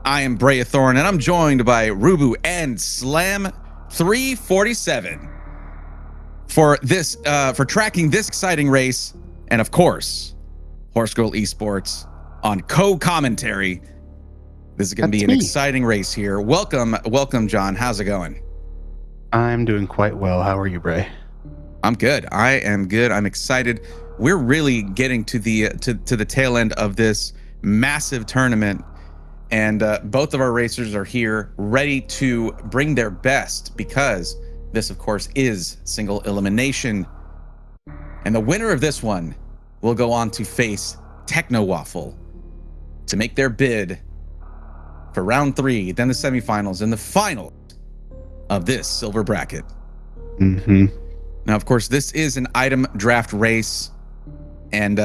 I am Brayathorn, and I'm joined by Rubu and Slam 347 for this for tracking this exciting race, and of course, Horse Girl Esports on co-commentary. This is going to be an exciting race here. Welcome, John. How's it going? I'm doing quite well. How are you, Bray? I'm good. I am good. I'm excited. We're really getting to the to the tail end of this massive tournament. And both of our racers are here ready to bring their best because this, of course, is single elimination. And the winner of this one will go on to face Techno Waffle to make their bid for round 3, then the semifinals, and the final of this silver bracket. Mm-hmm. Now, of course, this is an item draft race, and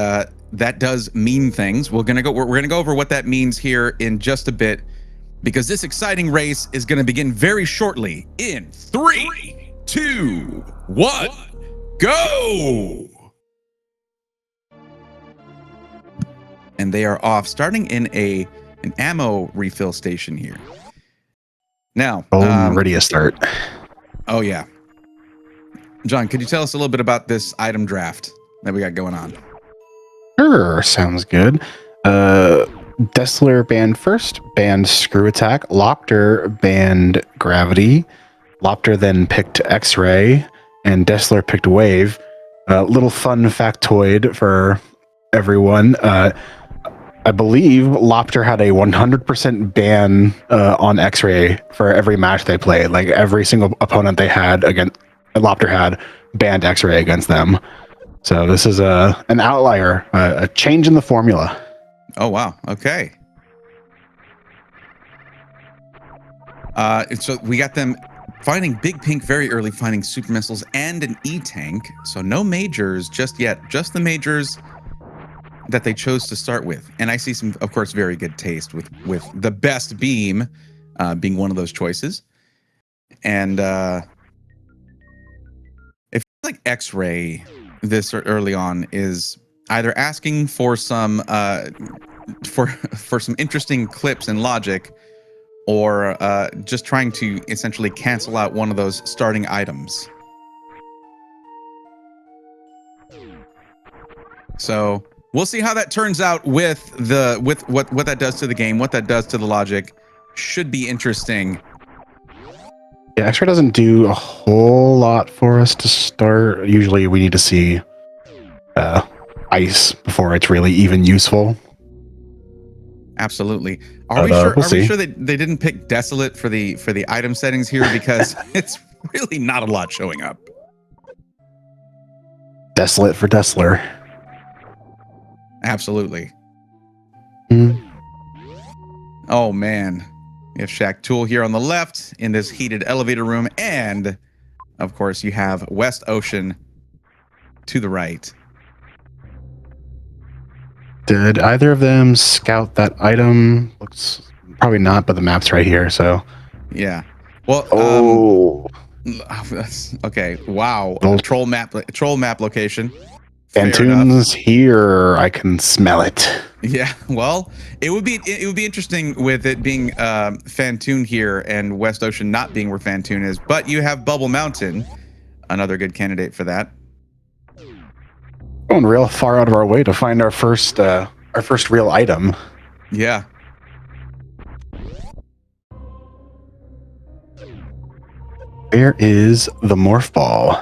that does mean things. We're gonna go over what that means here in just a bit, because this exciting race is gonna begin very shortly in 3, 2, 1, go! And they are off, starting in an ammo refill station here. Now, ready to start. Oh yeah, John, could you tell us a little bit about this item draft that we got going on? Sure, sounds good. Desseler banned first, banned Screw Attack. Loptr banned Gravity. Loptr then picked X-Ray, and Desseler picked Wave. Little fun factoid for everyone. I believe Loptr had a 100% ban on X-Ray for every match they played. Like every single opponent they had Loptr had banned X-Ray against them. So this is an outlier, a change in the formula. Oh, wow. Okay. So we got them finding Big Pink very early, finding super missiles and an E-tank. So no majors just yet, just the majors that they chose to start with. And I see some, of course, very good taste with the best beam being one of those choices. And it feels like X-Ray this early on is either asking for some for some interesting clips and logic, or just trying to essentially cancel out one of those starting items. So we'll see how that turns out with what that does to the game, what that does to the logic. Should be interesting. Yeah, X-Ray doesn't do a whole lot for us to start. Usually we need to see ice before it's really even useful. Absolutely. Are we sure they didn't pick Desolate for the item settings here, because it's really not a lot showing up. Desolate for Desseler. Absolutely. Mm. Oh man. You have Shaq Tool here on the left in this heated elevator room, and of course you have West Ocean to the right. Did either of them scout that item? Looks probably not, but the map's right here, so. Yeah. Well, okay. Wow. Troll map location. Fantoon's here. I can smell it. Yeah. Well, it would be interesting with it being Fantoon here and West Ocean not being where Fantoon is, but you have Bubble Mountain, another good candidate for that. Going real far out of our way to find our first real item. Yeah. Where is the morph ball?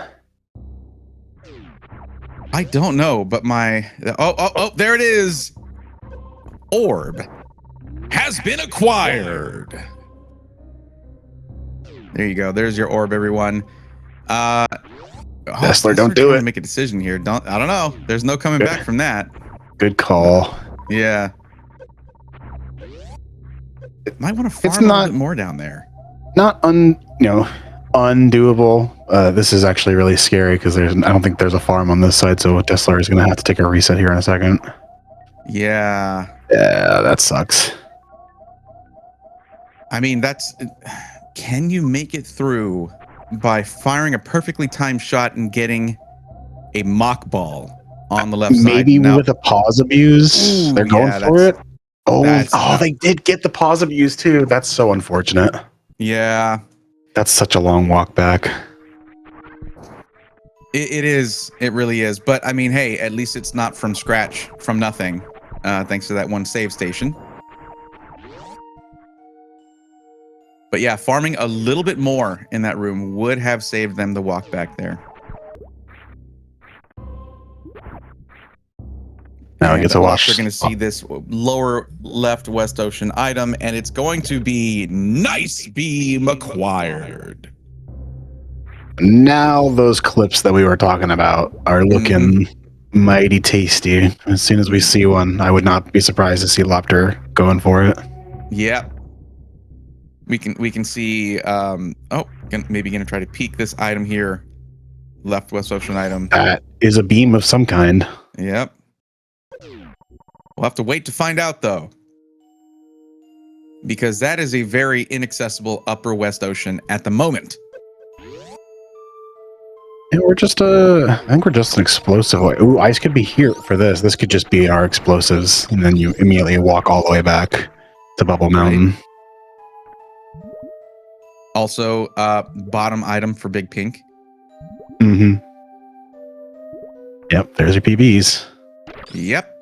I don't know, but oh, there it is. Orb has been acquired. There you go. There's your orb, everyone. Desseler, don't do it. Make a decision here. I don't know. There's no coming back from that. Good call. Yeah. Might want to farm a little bit more down there. Not undoable. This is actually really scary because I don't think there's a farm on this side, so Desseler is going to have to take a reset here in a second. Yeah. Yeah, that sucks. I mean, can you make it through by firing a perfectly timed shot and getting a mock ball on the left side? Maybe with a pause abuse. They're going for it. That's they did get the pause abuse too. That's so unfortunate. yeah. That's such a long walk back. It is. It really is. But I mean, hey, at least it's not from scratch, from nothing. Thanks to that one save station. But yeah, farming a little bit more in that room would have saved them the walk back there. Now we get to watch. They're going to see this lower left West Ocean item, and it's going to be nice beam acquired. Now those clips that we were talking about are looking mighty tasty. As soon as we see one, I would not be surprised to see loptr going for it. Yep. We can see. Maybe going to try to peek this item here. Left West Ocean item. That is a beam of some kind. Yep. We'll have to wait to find out, though, because that is a very inaccessible upper West Ocean at the moment. And we're just I think we're just an explosive. Ooh, ice could be here for this. This could just be our explosives, and then you immediately walk all the way back to Bubble Mountain. Right. Also, bottom item for Big Pink. Mm-hmm. Yep, there's your PBs. Yep.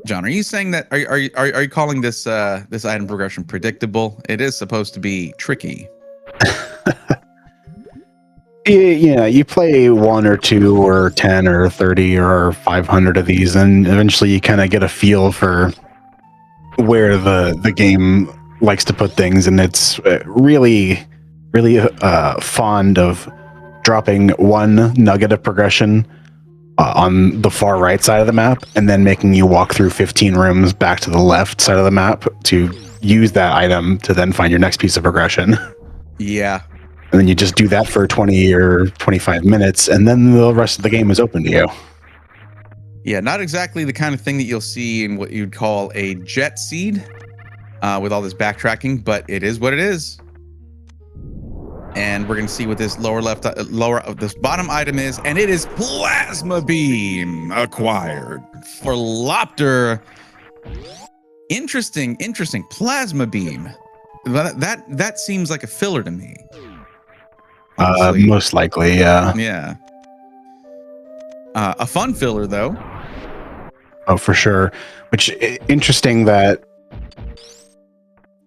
John, are you saying that? Are you calling this this item progression predictable? It is supposed to be tricky. Yeah, you play 1 or 2 or 10 or 30 or 500 of these, and eventually you kind of get a feel for where the game likes to put things, and it's really fond of dropping one nugget of progression on the far right side of the map, and then making you walk through 15 rooms back to the left side of the map to use that item to then find your next piece of progression. Yeah. And then you just do that for 20 or 25 minutes, and then the rest of the game is open to you. Yeah, not exactly the kind of thing that you'll see in what you'd call a jet seed with all this backtracking, but it is what it is. And we're going to see what this this bottom item is, and it is plasma beam acquired for loptr. Interesting plasma beam. That seems like a filler to me. Most likely, yeah. Yeah. A fun filler, though. Oh, for sure. Which, interesting that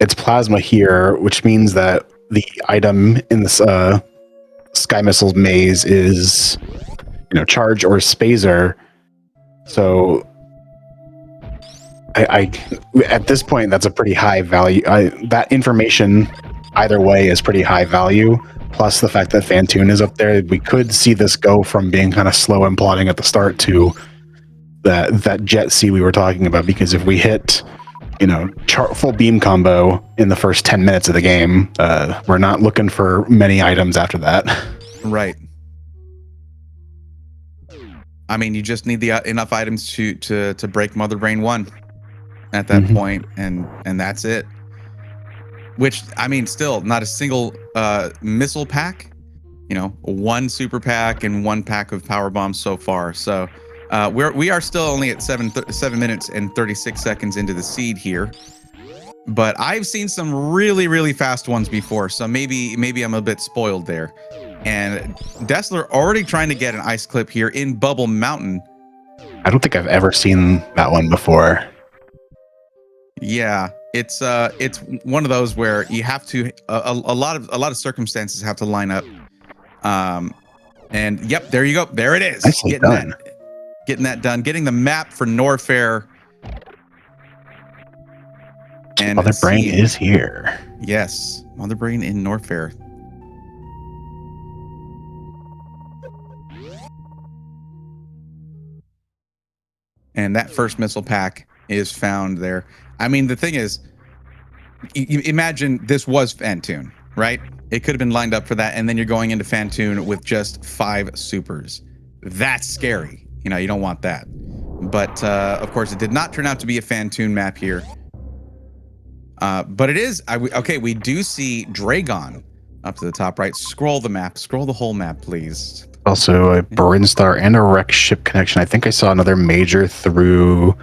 it's plasma here, which means that the item in this Sky Missiles maze is, charge or spazer. So, I at this point, that's a pretty high value. That information, either way, is pretty high value. Plus the fact that Fantoon is up there, we could see this go from being kind of slow and plodding at the start to that jet C we were talking about. Because if we hit, full beam combo in the first 10 minutes of the game, we're not looking for many items after that. Right. I mean, you just need enough items to break Mother Brain 1 at that point, and that's it. Which, I mean, still not a single missile pack. One super pack and 1 pack of power bombs so far. So we are still only at 7 minutes and 36 seconds into the seed here. But I've seen some really, really fast ones before, so maybe I'm a bit spoiled there. And desseler already trying to get an ice clip here in Bubble Mountain. I don't think I've ever seen that one before. Yeah, it's one of those where you have to a lot of circumstances have to line up. And yep, there you go. There it is. Nicely done. Getting that done. Getting the map for Norfair. And Mother Brain is here. Yes, Mother Brain in Norfair. And that first missile pack is found there. I mean, the thing is, you imagine this was Fantoon, right? It could have been lined up for that, and then you're going into Fantoon with just 5 supers. That's scary. You don't want that. But of course, it did not turn out to be a Fantoon map here. But it is. Okay, we do see Dragon up to the top right. Scroll the map. Scroll the whole map, please. Also a Brinstar and a wreck ship connection. I think I saw another major through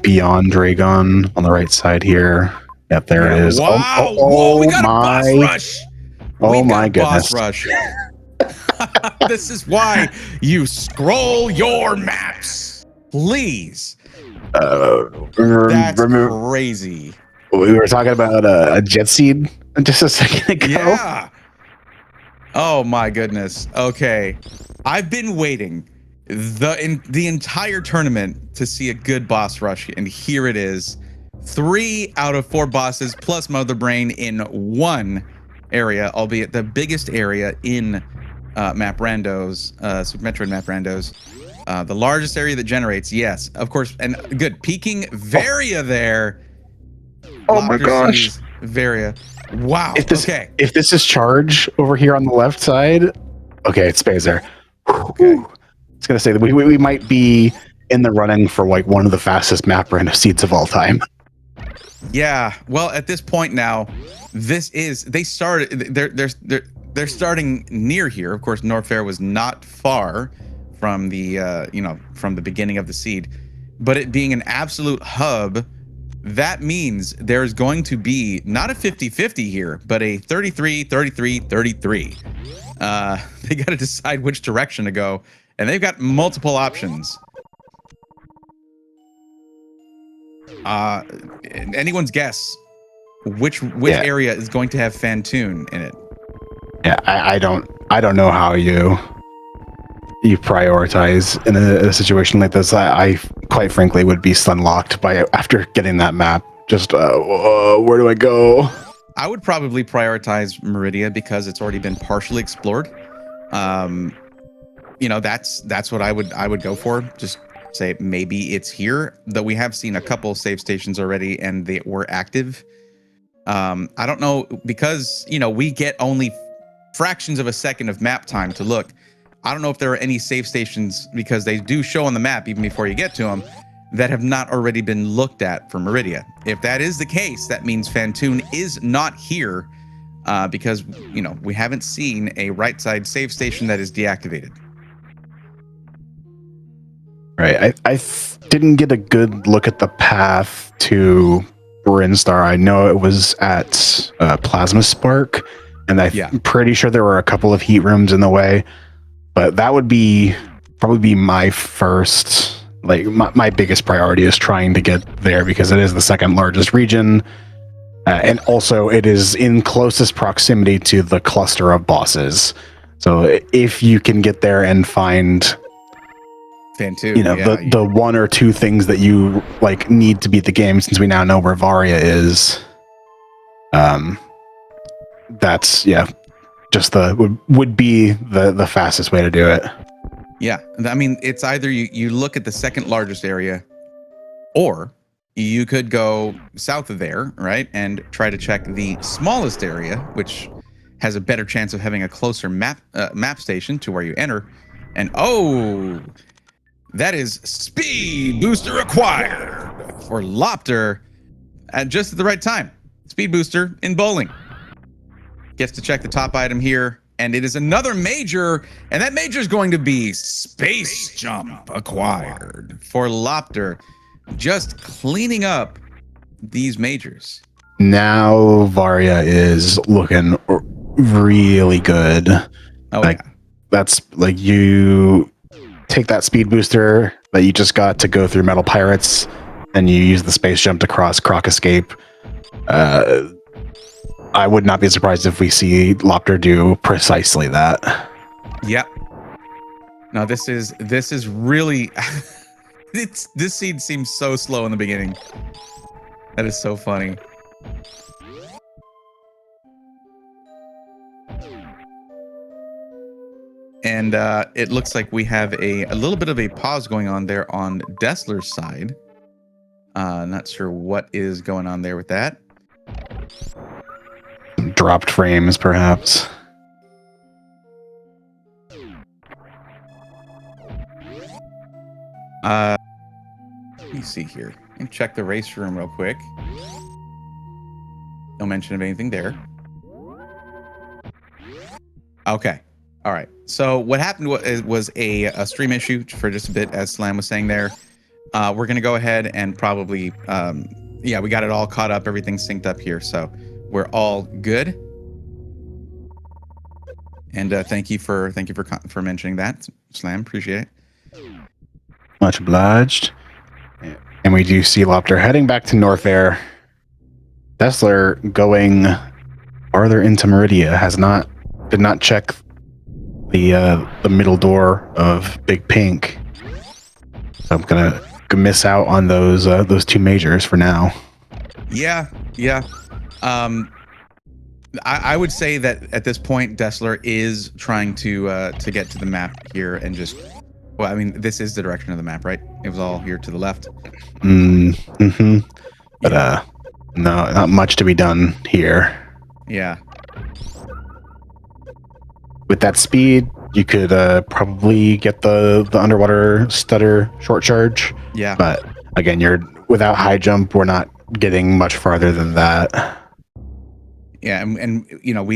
Beyond Dragon on the right side here. Yep, there it is. Wow! Whoa, we got a boss my! rush. Oh We've got my a boss goodness! rush. This is why you scroll your maps, please. That's crazy. We were talking about a jet seed just a second ago. Yeah. Oh my goodness. Okay, I've been waiting the entire tournament to see a good boss rush, and here it is. 3 out of 4 bosses plus Mother Brain in one area, albeit the biggest area in Map Rando's, Super Metroid Map Rando's. The largest area that generates, yes, of course, and good. Peaking Varia there. Oh my gosh. Varia. Wow. If this, okay. If this is charge over here on the left side, okay, it stays there. Okay. I was gonna say that we might be in the running for like one of the fastest map random seeds of all time. Yeah. Well, at this point now, this is they started. They're starting near here. Of course, Norfair was not far from the from the beginning of the seed, but it being an absolute hub, that means there's going to be not a 50-50 here, but a 33-33-33. They got to decide which direction to go, and they've got multiple options. Anyone's guess which area is going to have Fantoon in it? Yeah, I don't know how you prioritize in a situation like this. I quite frankly would be sunlocked by after getting that map. Just where do I go? I would probably prioritize Meridia because it's already been partially explored. That's what I would go for. Just say maybe it's here, though we have seen a couple save stations already and they were active. I don't know, because we get only fractions of a second of map time to look. I don't know if there are any save stations, because they do show on the map even before you get to them, that have not already been looked at for Meridia. If that is the case, that means Fantoon is not here, because we haven't seen a right side save station that is deactivated. Right. I didn't get a good look at the path to Brinstar. I know it was at Plasma Spark, and I'm pretty sure there were a couple of heat rooms in the way. But that would probably be my first, my biggest priority is trying to get there, because it is the second largest region. And also it is in closest proximity to the cluster of bosses. So if you can get there and find Fantoon, the one or two things that you need to beat the game, since we now know where Varia is, that's just would be the fastest way to do it. Yeah, I mean, it's either you look at the second largest area, or you could go south of there, right, and try to check the smallest area, which has a better chance of having a closer map station to where you enter. And that is speed booster acquired for loptr at just at the right time. Speed booster in bowling. Gets to check the top item here, and it is another major, and that major is going to be space jump acquired for loptr. Just cleaning up these majors. Now Varia is looking really good. That's you take that speed booster that you just got to go through Metal Pirates, and you use the space jump to cross Croc Escape. I would not be surprised if we see loptr do precisely that. Yep. Now this is really this seed seems so slow in the beginning. That is so funny. And it looks like we have a little bit of a pause going on there on desseler's side. Not sure what is going on there with that. Dropped frames, perhaps. Let me see here. Let me check the race room real quick. No mention of anything there. Okay. All right. So what happened was a stream issue for just a bit, as Slam was saying there. We're gonna go ahead and probably, yeah, we got it all caught up. Everything's synced up here, so we're all good. And thank you for mentioning that, Slam. Appreciate it. Much obliged. And we do see Lopter heading back to North Air. Desseler going farther into Meridia did not check the middle door of Big Pink. So I'm gonna miss out on those two majors for now. Yeah. I would say that at this point, Desseler is trying to get to the map here and just. Well, I mean, this is the direction of the map, right? It was all here to the left. Mm-hmm. But no, not much to be done here. Yeah. With that speed, you could probably get the underwater stutter short charge. Yeah. But again, you're without high jump, we're not getting much farther than that. Yeah, and you know,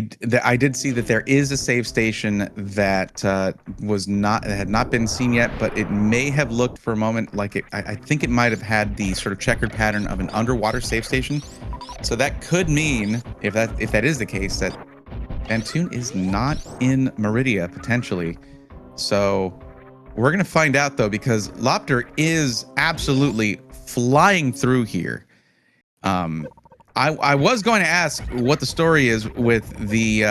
I did see that there is a save station that had not been seen yet, but it may have looked for a moment like it. I think it might have had the sort of checkered pattern of an underwater save station. So that could mean, if that is the case, that Bantoon is not in Meridia potentially. So we're gonna find out though, because loptr is absolutely flying through here. I was going to ask what the story is with the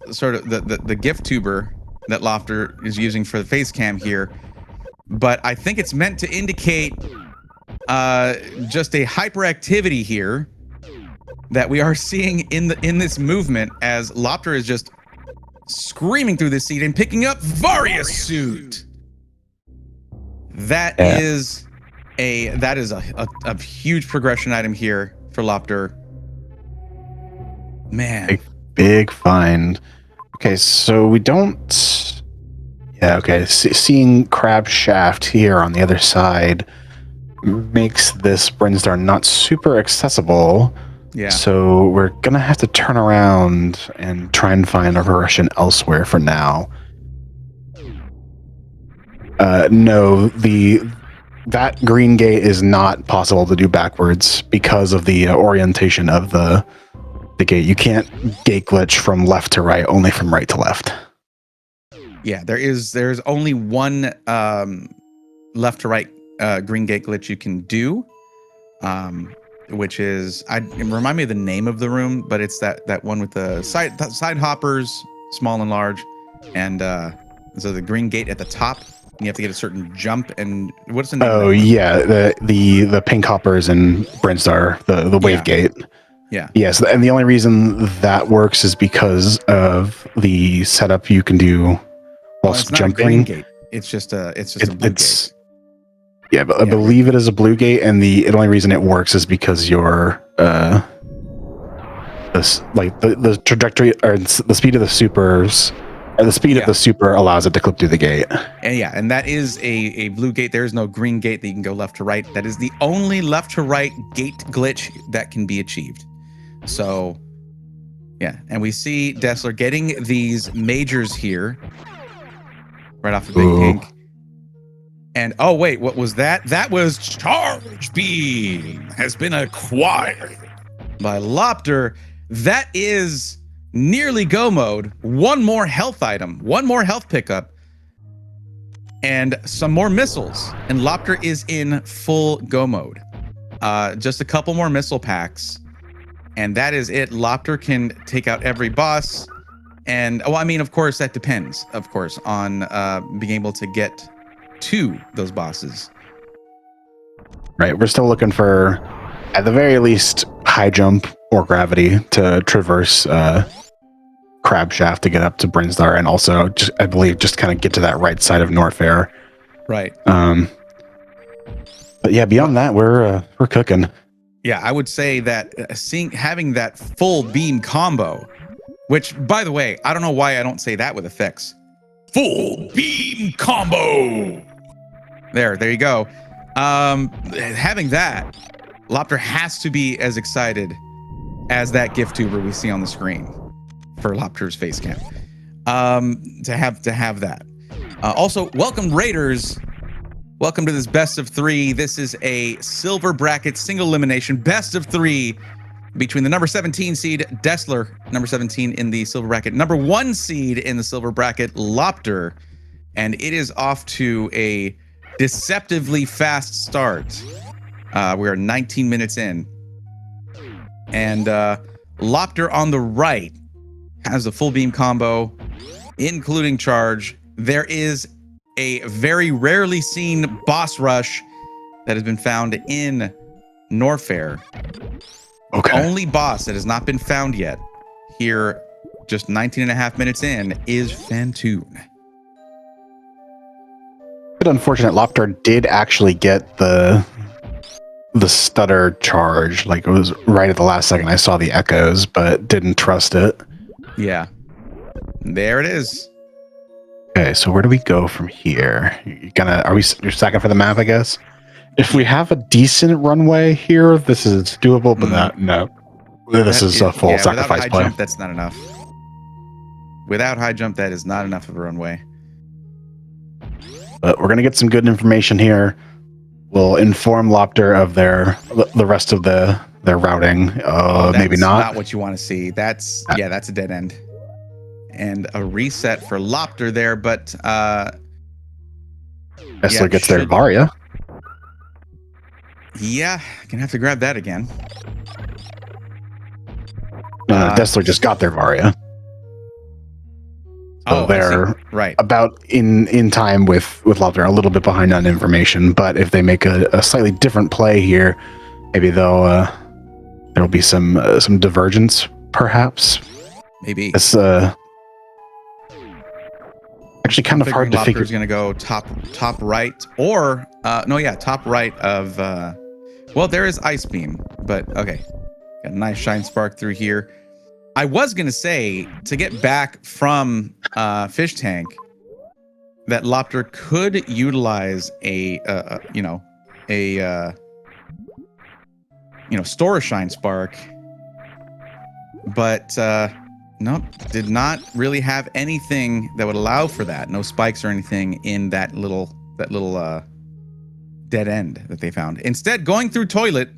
sort of the gift tuber that loptr is using for the face cam here, but I think it's meant to indicate just a hyperactivity here that we are seeing in this movement as loptr is just screaming through the seat and picking up Various suit. That is a huge progression item here for loptr. Man, big find. Okay, so we don't. Yeah, okay. Seeing Crab Shaft here on the other side makes this Brinstar not super accessible. Yeah. So we're gonna have to turn around and try and find a progression elsewhere for now. No, that green gate is not possible to do backwards because of the orientation of the gate. You can't gate glitch from left to right, only from right to left. Yeah, there's only one left to right green gate glitch you can do, which is remind me of the name of the room, but it's that one with the side hoppers, small and large, and so the green gate at the top. You have to get a certain jump, and what's the name? Oh yeah, the pink hoppers and Brinstar, the wave gate. Yeah. Yes, and the only reason that works is because of the setup you can do whilst it's not jumping. A green gate. It's just a blue gate. Yeah, but I believe it is a blue gate, and the only reason it works is because your the trajectory or the speed of the supers. The speed of the super allows it to clip through the gate. And that is a blue gate. There is no green gate that you can go left to right. That is the only left to right gate glitch that can be achieved. So, yeah. And we see Desseler getting these majors here right off the Big Pink. And oh, wait, what was that? That was Charge Beam has been acquired by loptr. That is nearly go mode. One more health item, one more health pickup, and some more missiles. And loptr is in full go mode. Just a couple more missile packs, and that is it. Loptr can take out every boss. And well, I mean, of course, that depends, of course, on being able to get to those bosses. Right. We're still looking for, at the very least, high jump or gravity to traverse Crab Shaft to get up to Brinstar, and also, I believe, just kind of get to that right side of North Air. Right. But yeah, beyond that, we're cooking. Yeah, I would say that having that full beam combo, which, by the way, I don't know why I don't say that with effects. Full beam combo. There you go. Having that, loptr has to be as excited as that gift tuber we see on the screen for loptr's face cam. to have that. Also, welcome Raiders. Welcome to this best of 3. This is a silver bracket single elimination best of 3 between the number 17 seed desseler, number 17 in the silver bracket, number 1 seed in the silver bracket loptr, and it is off to a deceptively fast start. We are 19 minutes in, and loptr on the right has a full beam combo, including charge. There is a very rarely seen boss rush that has been found in Norfair. Okay. Only boss that has not been found yet here, just 19 and a half minutes in, is Fantoon. Bit unfortunate. Loptr did actually get the stutter charge. Like, it was right at the last second. I saw the echoes, but didn't trust it. Yeah, there it is. Okay, so where do we go from here? You're stacking for the map, I guess. If we have a decent runway here, this is doable, but no. This is a full sacrifice without high play. jump, that's not enough. Without high jump, that is not enough of a runway. But we're gonna get some good information here. We'll inform loptr of the rest of their routing. Maybe not. Not what you want to see. That's a dead end. And a reset for loptr there, but desseler gets their Varia. Yeah, gonna have to grab that again. Desseler just got their Varia. So they're right about in time with loptr, a little bit behind on information, but if they make a slightly different play here, maybe there'll be some divergence, perhaps. Maybe. It's actually kind of hard to figure. Is going to go top right, or top right of. Well, there is Ice Beam, but okay, got a nice Shine Spark through here. I was going to say, to get back from Fish Tank, that loptr could utilize a store a Shine Spark, but nope, did not really have anything that would allow for that. No spikes or anything in that little dead end that they found. Instead, going through toilet,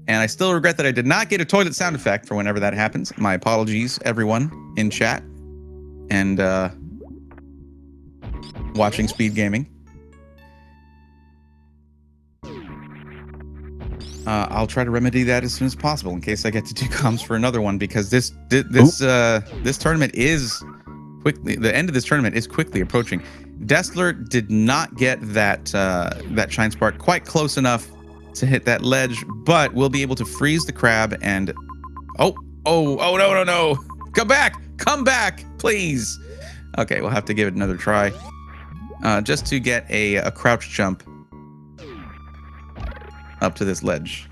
and I still regret that I did not get a toilet sound effect for whenever that happens. My apologies, everyone in chat and watching SpeedGaming. I'll try to remedy that as soon as possible in case I get to do comms for another one, because this tournament is quickly, the end of this tournament is quickly approaching. Desseler did not get that Shine Spark quite close enough to hit that ledge, but we'll be able to freeze the crab and no, come back, please. Okay, we'll have to give it another try, just to get a crouch jump up to this ledge.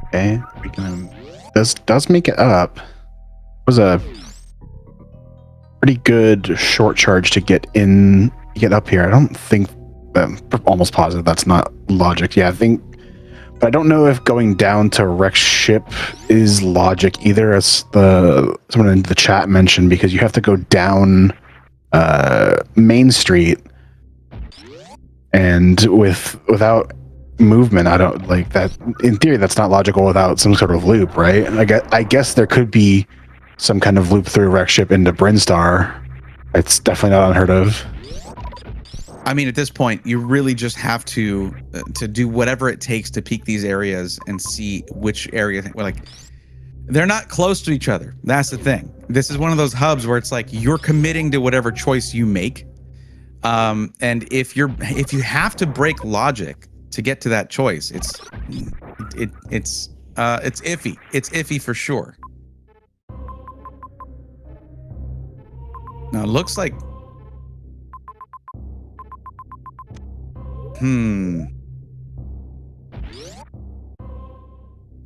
Okay, we can does make it up. It was a pretty good short charge to get up here. I don't think, I'm almost positive that's not logic. Yeah, but I don't know if going down to wreck ship is logic either, as someone in the chat mentioned, because you have to go down Main Street, and without movement, I don't like that. In theory, that's not logical without some sort of loop, right? I guess there could be some kind of loop through wreck ship into Brinstar. It's definitely not unheard of. I mean, at this point, you really just have to do whatever it takes to peek these areas and see which area. They're not close to each other. That's the thing. This is one of those hubs where it's like you're committing to whatever choice you make. And if you have to break logic to get to that choice, it's iffy. It's iffy for sure. Now it looks like I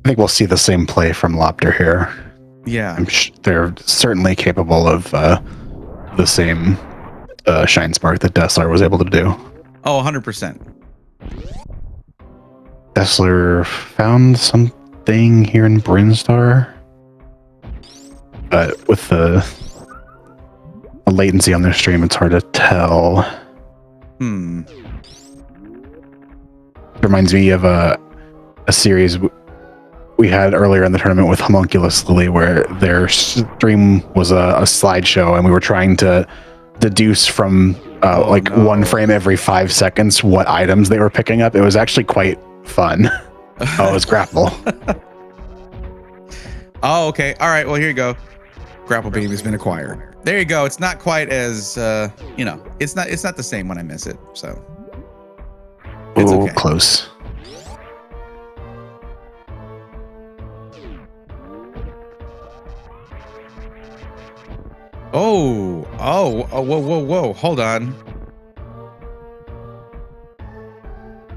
think we'll see the same play from loptr here. Yeah, they're certainly capable of the same Shine Spark that Desseler was able to do. Oh, 100%. Desseler found something here in Brinstar. but with the latency on their stream, it's hard to tell. Reminds me of a series we had earlier in the tournament with Homunculus Lily, where their stream was a slideshow, and we were trying to deduce from one frame every 5 seconds what items they were picking up. It was actually quite fun. Oh, it was grapple. Oh, okay. All right. Well, here you go. Grapple beam has been acquired. There you go. It's not quite as it's not the same when I miss it. So it's okay. Close. Oh, whoa. Hold on.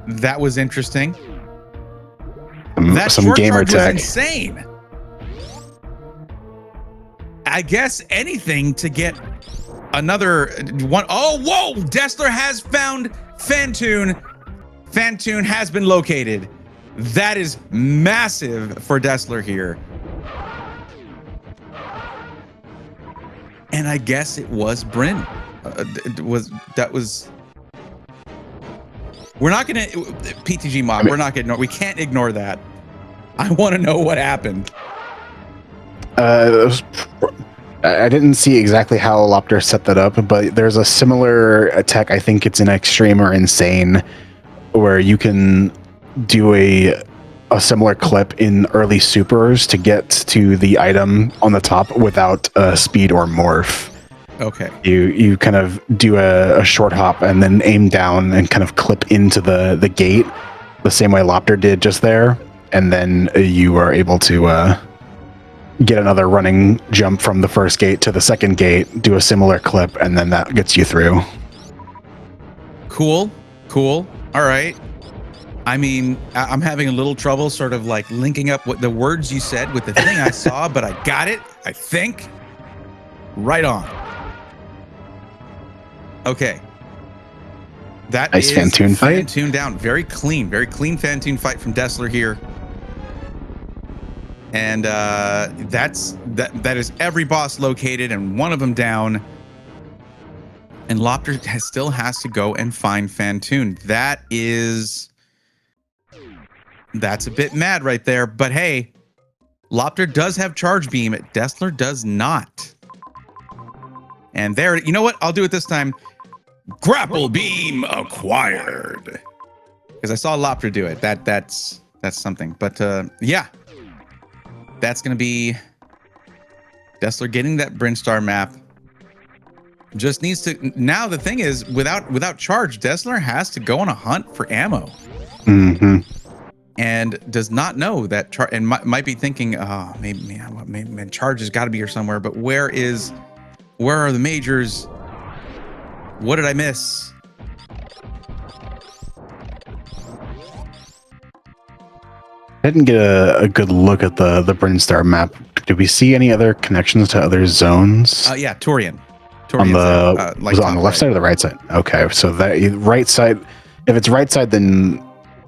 That was interesting. That some short gamer charge tech. was insane. I guess anything to get another one. Oh, whoa! Desseler has found Fantoon. Fantoon has been located. That is massive for Desseler here. And I guess it was Bryn. We're not gonna PTG mob. We're not gonna. We can't ignore that. I want to know what happened. I didn't see exactly how loptr set that up, but there's a similar attack. I think it's in Extreme or Insane, where you can do a similar clip in early supers to get to the item on the top without speed or morph. Okay. You kind of do a short hop and then aim down and kind of clip into the gate the same way loptr did just there, and then you are able to get another running jump from the first gate to the second gate, do a similar clip, and then that gets you through. Cool. All right. I mean, I'm having a little trouble sort of like linking up what the words you said with the thing I saw, but I got it, I think. Right on. Okay. That nice is Fantoon fight. Fantoon down. Very clean Fantoon fight from Desseler here. And that is every boss located and one of them down. And loptr still has to go and find Fantoon. That's a bit mad right there. But hey, loptr does have charge beam. Desseler does not. And there, you know what? I'll do it this time. Grapple beam acquired. Because I saw loptr do it. That's something. But yeah. That's going to be Desseler getting that Brinstar map. Just needs to. Now the thing is, without charge, Desseler has to go on a hunt for ammo. Mm-hmm. And does not know that charge, and might be thinking, oh, maybe charge has got to be here somewhere. But where are the majors? What did I miss? I didn't get a good look at the Brinstar map. Did we see any other connections to other zones? Yeah, Torian. On the was it on the left side or the right side? Okay, so that right side. If it's right side, then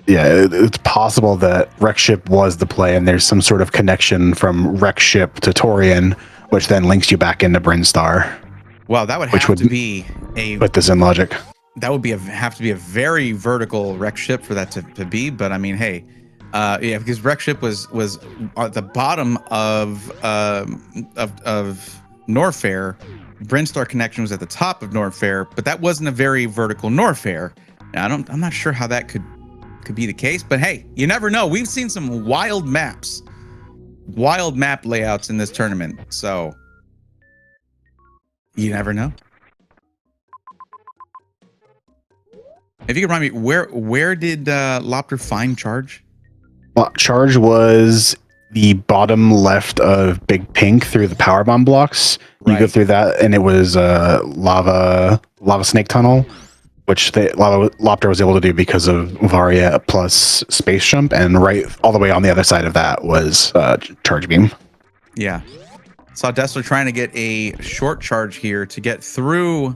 yeah, it's possible that Wreck Ship was the play, and there's some sort of connection from Wreck Ship to Torian, which then links you back into Brinstar. Well, that would have to be a. Put this in logic. That would have to be a very vertical Wreck Ship for that to be. But I mean, hey. Yeah, because Wreck Ship was at the bottom of Norfair. Brinstar connection was at the top of Norfair, but that wasn't a very vertical Norfair. Now, I'm not sure how that could be the case, but hey, you never know. We've seen some wild map layouts in this tournament, so you never know. If you could remind me, where did loptr find charge? Well, charge was the bottom left of Big Pink through the power bomb blocks. You Right. go through that, and it was lava snake tunnel, which loptr was able to do because of Varia plus space jump, and right all the way on the other side of that was charge beam. Yeah, saw Desseler trying to get a short charge here to get through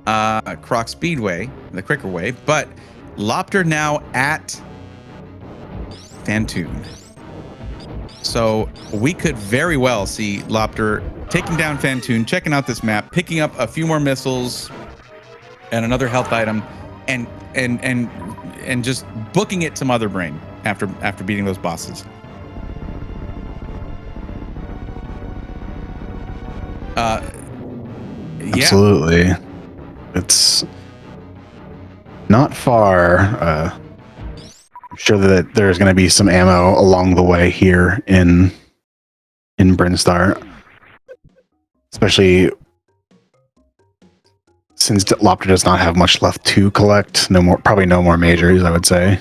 Croc Speedway, the quicker way, but loptr now at Fantoon. So we could very well see loptr taking down Fantoon, checking out this map, picking up a few more missiles and another health item, and just booking it to Mother Brain after beating those bosses. Yeah. Absolutely. It's not far. I'm sure that there's going to be some ammo along the way here in Brinstar, especially since loptr does not have much left to collect. Probably no more majors, I would say.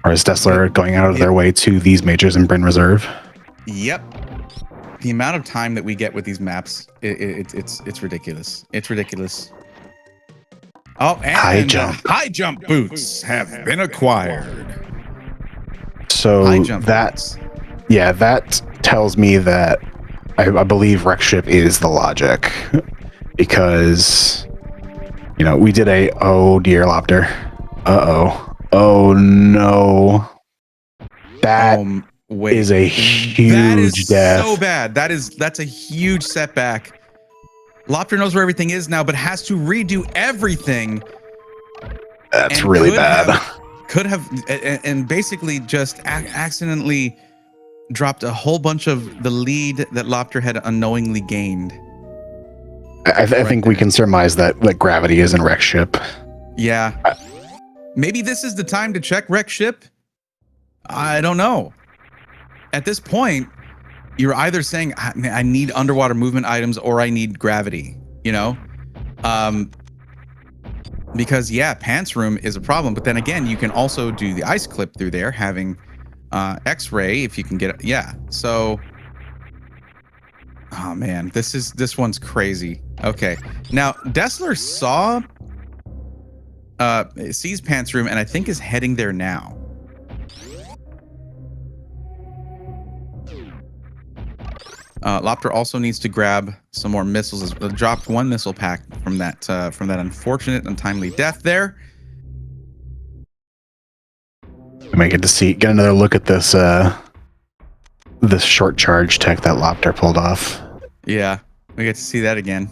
Or is desseler going out of their way to these majors in Bryn Reserve? Yep. The amount of time that we get with these maps, it's ridiculous. It's ridiculous. Oh, and high jump boots have been acquired. So that tells me that I believe wreck ship is the logic, because we did oh dear loptr. Oh no. That is a huge death. So bad. That's a huge setback. loptr knows where everything is now, but has to redo everything. That's really bad. Could have and basically just accidentally dropped a whole bunch of the lead that loptr had unknowingly gained. I think we can surmise that gravity is in wreck ship. Yeah. Maybe this is the time to check wreck ship. I don't know. At this point, you're either saying I need underwater movement items or I need gravity, because pants room is a problem, but then again, you can also do the ice clip through there, having X-ray if you can get it. Yeah. So, oh man, this one's crazy. Okay. Now, desseler sees pants room and I think is heading there now. loptr also needs to grab some more missiles. Dropped one missile pack from that unfortunate, untimely death there. I might get another look at this this short charge tech that loptr pulled off. Yeah, we get to see that again.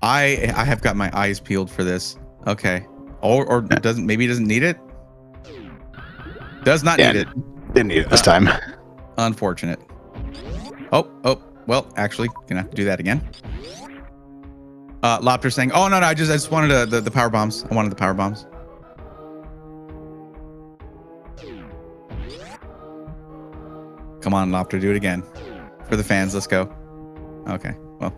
I have got my eyes peeled for this. Okay, or maybe he doesn't need it. Does not need it. Didn't need it this time. Unfortunate. Oh, well, actually, gonna have to do that again. loptr saying, oh, no, I just wanted the power bombs. I wanted the power bombs. Come on, loptr, do it again. For the fans, let's go. Okay, well.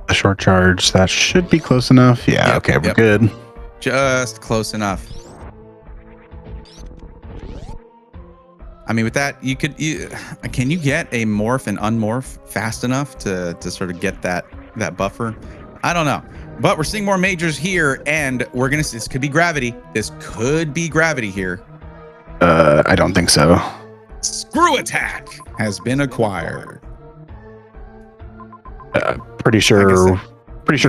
A short charge, that should be close enough. Yeah, yep, okay, we're good. Just close enough. I mean, with that, can you get a morph and unmorph fast enough to sort of get that buffer? I don't know, but we're seeing more majors here, and we're gonna see this could be gravity. This could be gravity here. I don't think so. Screw attack has been acquired. Pretty sure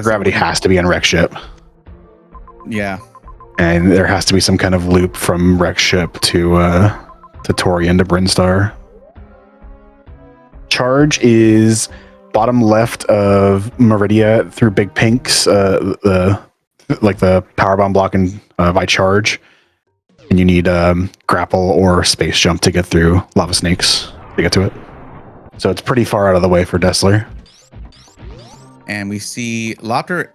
gravity has to be on wreck ship. Yeah, and there has to be some kind of loop from wreck ship to Torian to Brinstar. Charge is bottom left of Meridia through Big Pink's the powerbomb block and by charge, and you need grapple or space jump to get through lava snakes to get to it. So it's pretty far out of the way for desseler. And we see loptr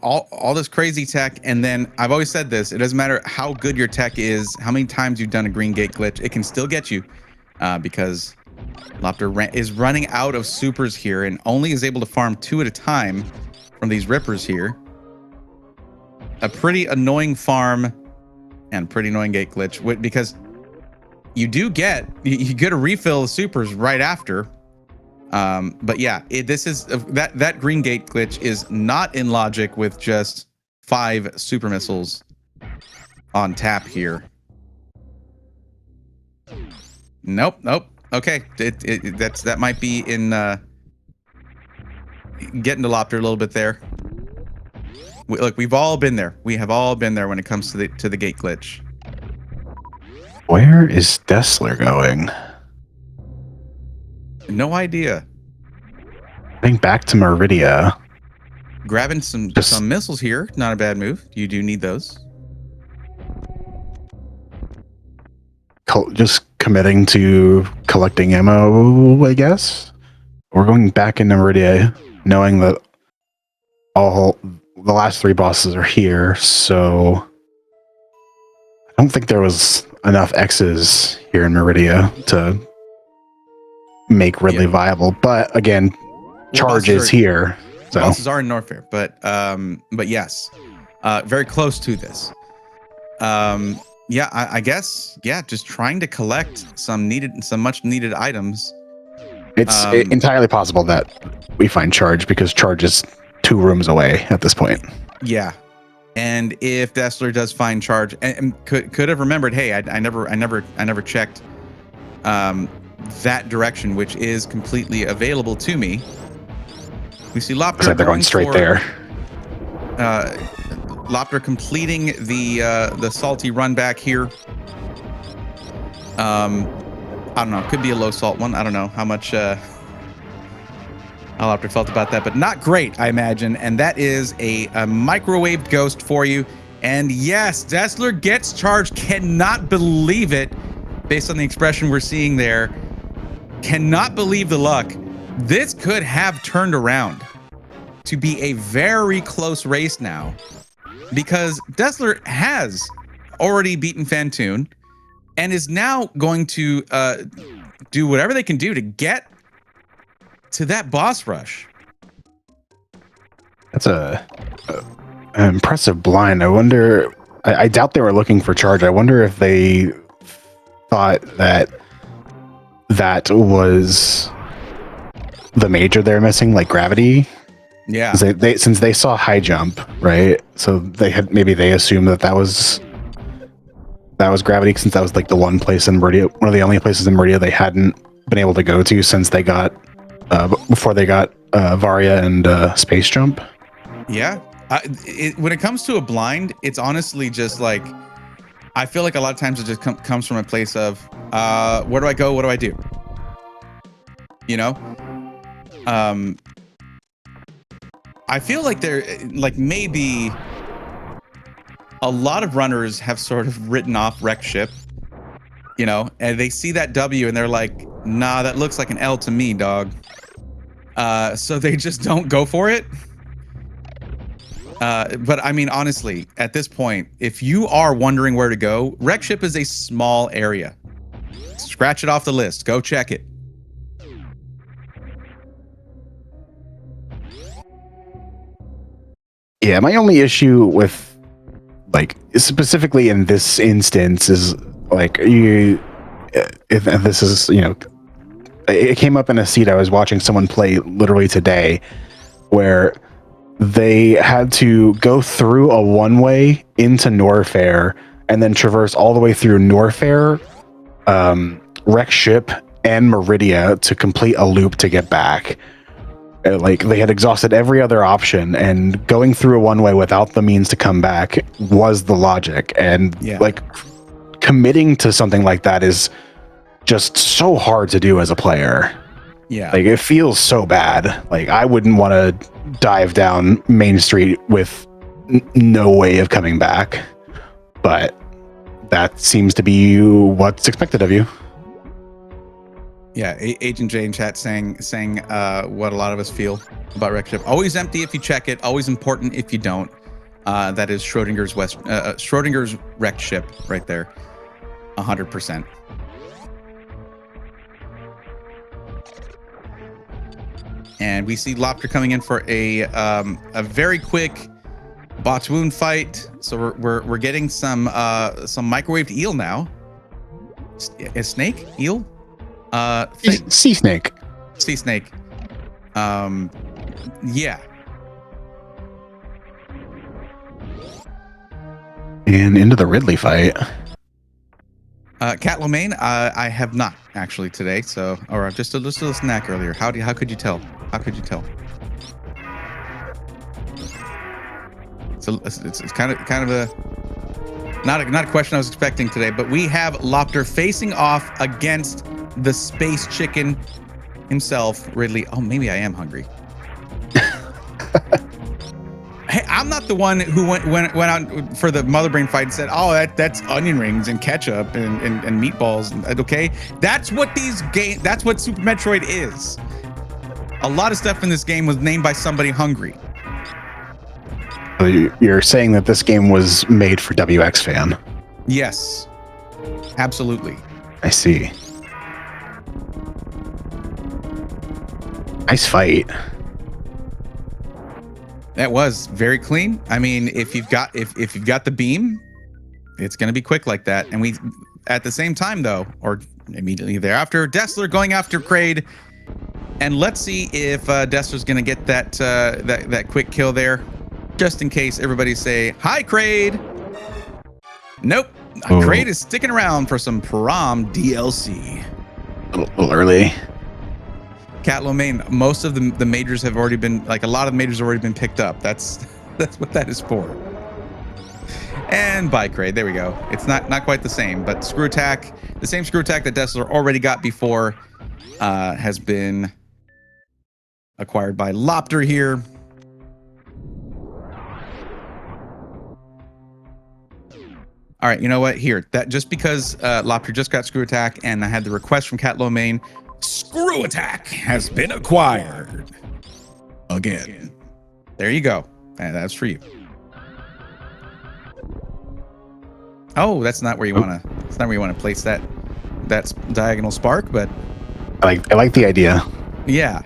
all this crazy tech, and then I've always said this, it doesn't matter how good your tech is, how many times you've done a green gate glitch, it can still get you, because loptr is running out of supers here and only is able to farm 2 at a time from these rippers here. A pretty annoying farm and pretty annoying gate glitch, because you get a refill of supers right after. But yeah, this is that green gate glitch is not in logic with just 5 super missiles on tap here. Nope. Okay, that might be in getting to loptr a little bit there. Look, we've all been there. We have all been there when it comes to the gate glitch. Where is desseler going? No idea. Heading back to Meridia. Grabbing some missiles here. Not a bad move. You do need those. Just committing to collecting ammo, I guess. We're going back into Meridia, knowing that all the last 3 bosses are here, so I don't think there was enough X's here in Meridia to make Ridley viable. But again, charge is here. So bosses are in Norfair, but yes, very close to this. Yeah, I guess, yeah, just trying to collect some much needed items. It's entirely possible that we find charge, because charge is 2 rooms away at this point. Yeah, and if desseler does find charge, and could have remembered, hey, I never checked that direction, which is completely available to me. We see loptr. Like they're going straight there. loptr completing the salty run back here. I don't know. Could be a low salt one. I don't know how much how loptr felt about that, but not great, I imagine. And that is a microwaved ghost for you. And yes, desseler gets charged. Cannot believe it, based on the expression we're seeing there. Cannot believe the luck. This could have turned around to be a very close race now, because desseler has already beaten Fantoon and is now going to do whatever they can do to get to that boss rush. That's an impressive blind. I wonder, I doubt they were looking for charge. I wonder if they thought that was the major they're missing, like gravity. Yeah. They since they saw high jump, right? So they assumed that was gravity, since that was like the one place in Meridia, one of the only places in Meridia they hadn't been able to go to since they got before they got Varia and space jump. Yeah. When it comes to a blind, it's honestly just like, I feel like a lot of times it just comes from a place of where do I go? What do I do? You know? I feel like maybe a lot of runners have sort of written off wreck ship, you know, and they see that W and they're like, nah, that looks like an L to me, dog. So they just don't go for it. But I mean, honestly, at this point, if you are wondering where to go, wreck ship is a small area. Scratch it off the list. Go check it. Yeah, my only issue with, like, specifically in this instance is, like, if this is, you know, it came up in a seed I was watching someone play literally today, where they had to go through a one-way into Norfair and then traverse all the way through Norfair, wreck ship, and Meridia to complete a loop to get back. Like, they had exhausted every other option, and going through a one-way without the means to come back was the logic. And like, committing to something like that is just so hard to do as a player. Yeah, like, it feels so bad. Like, I wouldn't want to dive down Main Street with no way of coming back, but that seems to be what's expected of you. Yeah, Agent J in chat saying what a lot of us feel about wreck ship. Always empty if you check it. Always important if you don't. That is Schrodinger's wrecked ship right there. 100%. And we see loptr coming in for a very quick botch wound fight. So we're getting some microwaved eel now. A snake? Eel? Sea snake. Sea snake. Yeah. And into the Ridley fight. Cat Lomain, I have not actually today. So, or just a little snack earlier. How could you tell? How could you tell? So it's kind of a not a question I was expecting today, but we have loptr facing off against the space chicken himself, Ridley. Oh, maybe I am hungry. Hey, I'm not the one who went out for the mother brain fight and said, "Oh, that's onion rings and ketchup and meatballs." Okay, that's what that's what Super Metroid is. A lot of stuff in this game was named by somebody hungry. You're saying that this game was made for WX fan? Yes, absolutely. I see. Nice fight. That was very clean. I mean, if you've got the beam, it's going to be quick like that. And we, at the same time though, or immediately thereafter, desseler going after Kraid, and let's see if desseler's going to get that quick kill there, just in case everybody say hi, Kraid. Nope, oh. Kraid is sticking around for some prom DLC. A little early. Cat Lomain, most of the majors have already been, like a lot of the majors have already been picked up. That's what that is for. And by Kraid, there we go. It's not quite the same, but screw attack, the same screw attack that desseler already got before, has been acquired by loptr here. All right, you know what? Here, that just because loptr just got screw attack, and I had the request from Cat Lomain, screw attack has been acquired again. There you go. And that's for you. Oh, that's not where you want to. It's not where you want to place that. That's diagonal spark, but I like the idea. Yeah.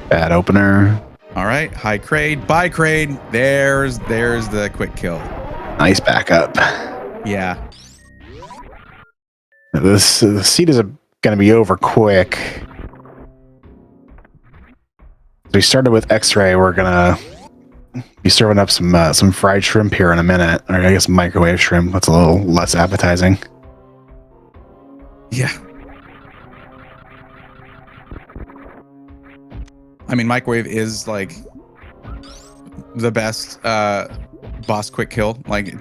Bad opener. All right, hi Kraid, bye Kraid. There's the quick kill. Nice backup. Yeah. The seed is going to be over quick. We started with X-ray. We're going to be serving up some fried shrimp here in a minute. Or I guess microwave shrimp. That's a little less appetizing. Yeah. I mean, microwave is like the best boss quick kill, like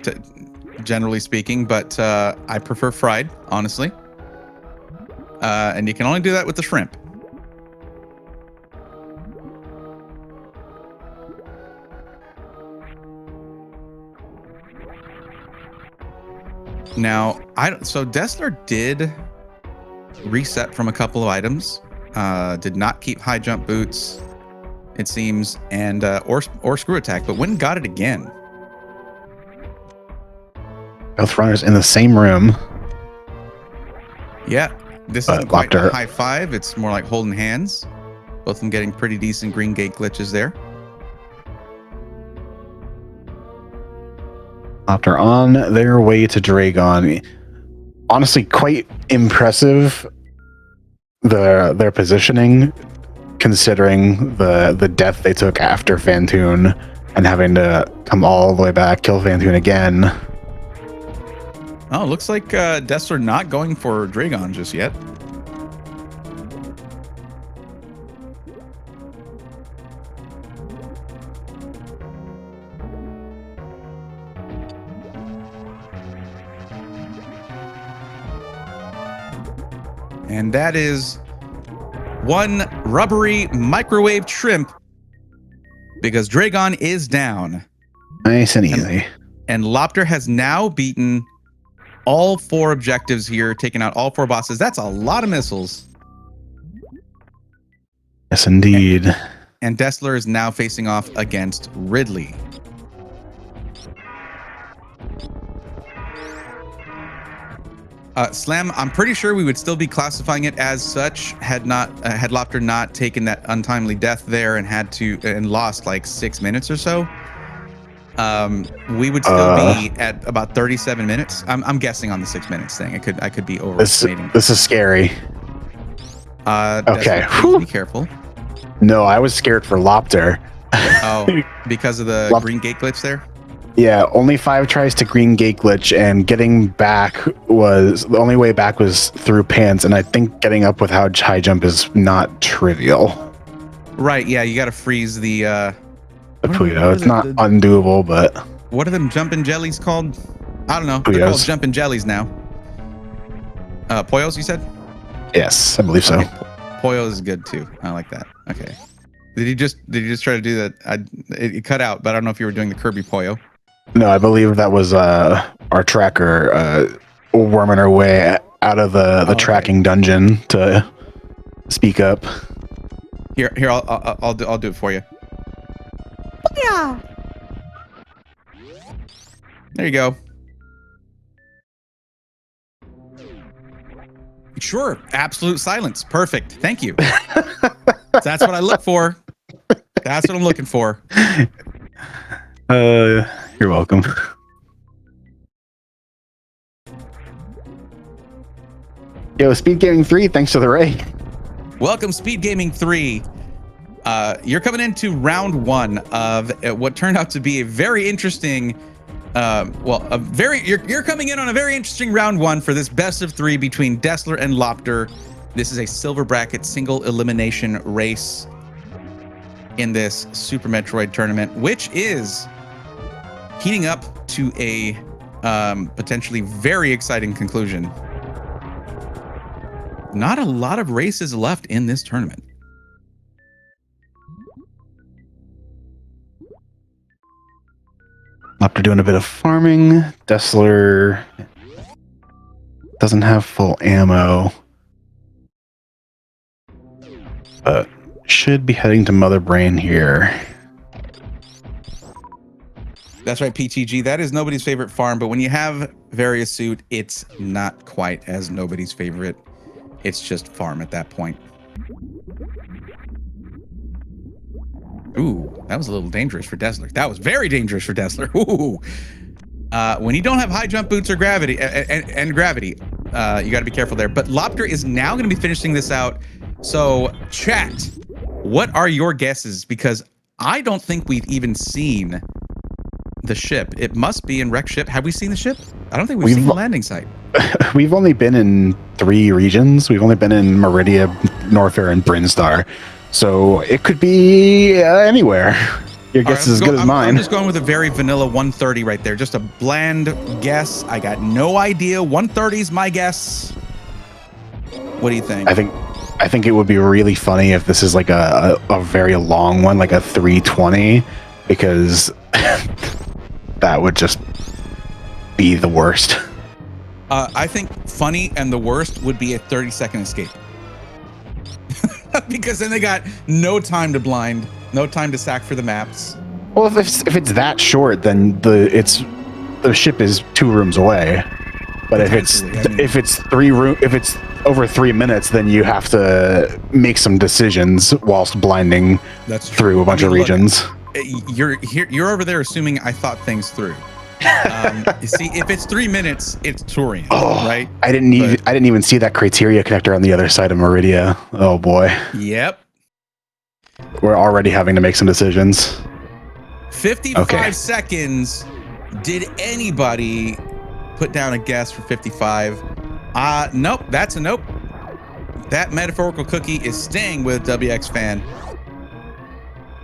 generally speaking, but I prefer fried, honestly. And you can only do that with the shrimp. Now, so desseler did reset from a couple of items. Did not keep high jump boots, it seems, and or screw attack, but went and got it again. Both runners in the same room. Yeah, this isn't quite a high five. It's more like holding hands. Both of them getting pretty decent green gate glitches there. loptr on their way to Dragon. Honestly, quite impressive. Their positioning, considering the death they took after Fantoon and having to come all the way back, kill Fantoon again. Oh, looks like desseler not going for Dragon just yet. And that is one rubbery microwave shrimp because Dragon is down. Nice and easy. And loptr has now beaten all 4 objectives here, taking out all 4 bosses. That's a lot of missiles. Yes, indeed. And desseler is now facing off against Ridley. Slam, I'm pretty sure we would still be classifying it as such had loptr not taken that untimely death there and lost like 6 minutes or so. We would still be at about 37 minutes. I'm guessing on the 6 minutes thing. I could be overestimating. This is scary. Okay, be careful. No, I was scared for loptr. Oh, because of the green gate glitch there? Yeah, only 5 tries to green gate glitch, and getting back was the only way back was through pants, and I think getting up with high jump is not trivial. Right, yeah, you gotta freeze the Puyo. It's not undoable, but what are them jumping jellies called? I don't know. Puyos. They're called jumping jellies now. Poyos, you said? Yes, I believe so. Okay. Poyos is good too. I like that. Okay. Did you just try to do that? It cut out, but I don't know if you were doing the Kirby Poyo. No, I believe that was our tracker worming her way out of the tracking dungeon to speak up. Here, I'll do it for you. Yeah. There you go. Sure, absolute silence. Perfect. Thank you. That's what I look for. That's what I'm looking for. You're welcome. Yo, SpeedGaming 3, thanks to the Ray. Welcome, SpeedGaming 3. You're coming into round 1 of what turned out to be a very interesting. You're coming in on a very interesting round 1 for this best of 3 between desseler and loptr. This is a silver bracket single elimination race in this Super Metroid tournament, which is heating up to a potentially very exciting conclusion. Not a lot of races left in this tournament. Loptr doing a bit of farming. Desseler doesn't have full ammo, but should be heading to Mother Brain here. That's right, PTG. That is nobody's favorite farm, but when you have various suit, it's not quite as nobody's favorite. It's just farm at that point. Ooh, that was a little dangerous for desseler. That was very dangerous for desseler. Ooh. When you don't have high jump boots or gravity and gravity, you got to be careful there. But loptr is now going to be finishing this out. So, chat, what are your guesses? Because I don't think we've even seen the ship. It must be in wreck ship. Have we seen the ship? I don't think we've seen the landing site. We've only been in 3 regions. We've only been in Meridia, Norfair, and Brinstar. So it could be anywhere. Your guess is as good as mine. I'm just going with a very vanilla 130 right there. Just a bland guess. I got no idea. 130 is my guess. What do you think? I think it would be really funny if this is like a very long one, like a 320, because that would just be the worst. I think funny and the worst would be a 30-second escape. Because then they got no time to blind, no time to sack for the maps. Well, if it's that short, then the ship is 2 rooms away. But if it's over 3 minutes, then you have to make some decisions whilst blinding through a bunch of regions. You're over there assuming I thought things through. You see, if it's 3 minutes, it's Turian, right? I didn't even see that criteria connector on the other side of Meridia. Oh boy. Yep. We're already having to make some decisions. 55 seconds. Did anybody put down a guess for 55? Nope. That's a nope. That metaphorical cookie is staying with WX Fan.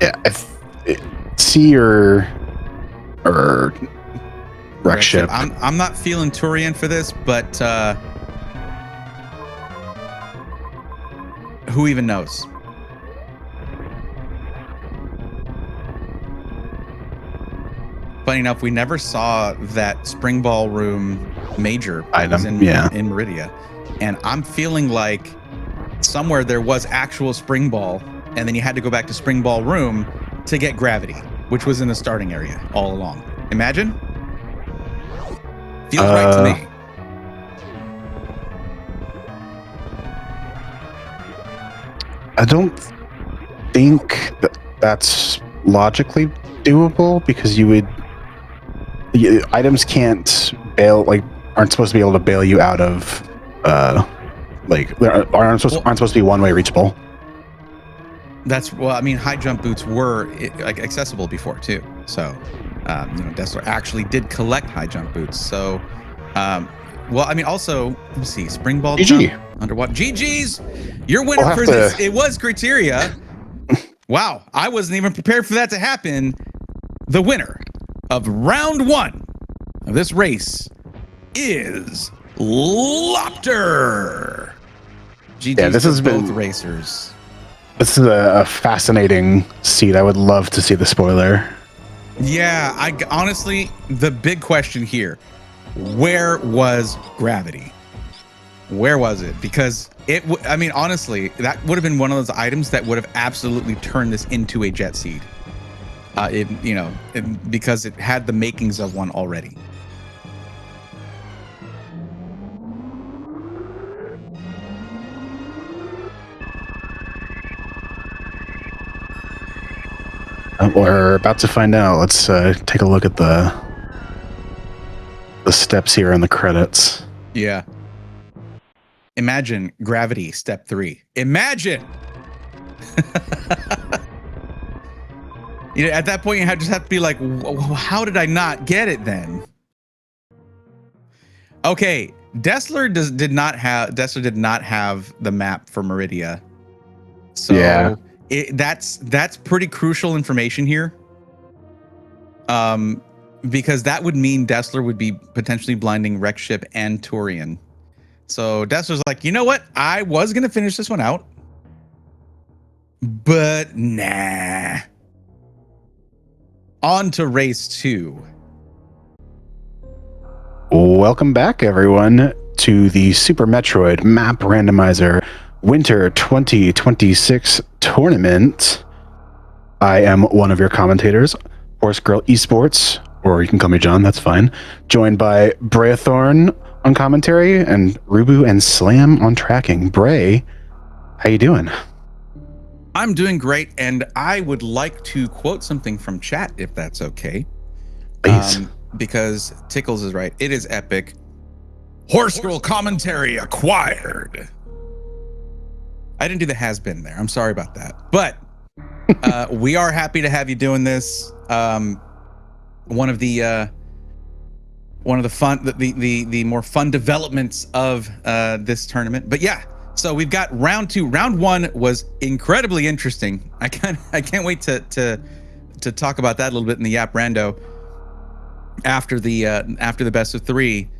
Yeah. C or wreck ship. I'm not feeling Turian for this, but who even knows? Funny enough, we never saw that spring ballroom major item in Meridia, and I'm feeling like somewhere there was actual spring ball, and then you had to go back to spring ballroom to get gravity, which was in the starting area all along. Imagine. Feels right to me. I don't think that's logically doable, because items can't aren't supposed to be able to bail you out of aren't supposed to be one-way reachable. Well, I mean, high jump boots were like accessible before too. So, desseler actually did collect high jump boots. So, well, I mean, also, let me see, spring ball GG. jump, underwater. GG's, your winner for this. It was criteria. Wow, I wasn't even prepared for that to happen. The winner of round 1 of this race is loptr. GG's yeah, this has both been racers. This is a fascinating seed. I would love to see the spoiler. Yeah, honestly, the big question here, where was gravity? Where was it? Because I mean, honestly, that would have been one of those items that would have absolutely turned this into a jet seed. Because it had the makings of one already. We're about to find out. Let's take a look at the steps here in the credits. Yeah. Imagine gravity step 3. Imagine. At that point, you just have to be like, how did I not get it then? Okay, desseler did not have the map for Meridia. So yeah. That's pretty crucial information here. Because that would mean desseler would be potentially blinding Wreckship and Turian. So desseler's like, you know what? I was gonna finish this one out, but nah. On to race 2. Welcome back, everyone, to the Super Metroid Map Randomizer Winter 2026 tournament. I am one of your commentators, Horse Girl Esports, or you can call me John, that's fine. Joined by Breathorn on commentary and Rubu and Slam on tracking. Bray, how you doing? I'm doing great, and I would like to quote something from chat, if that's okay. Please. Because Tickles is right. It is epic. Horse Girl commentary acquired. I didn't do the has-been there. I'm sorry about that. But we are happy to have you doing this. One of the fun, the more fun developments of this tournament. But yeah. So we've got round 2. Round 1 was incredibly interesting. I can't wait to talk about that a little bit in the Yap Rando after the best of 3.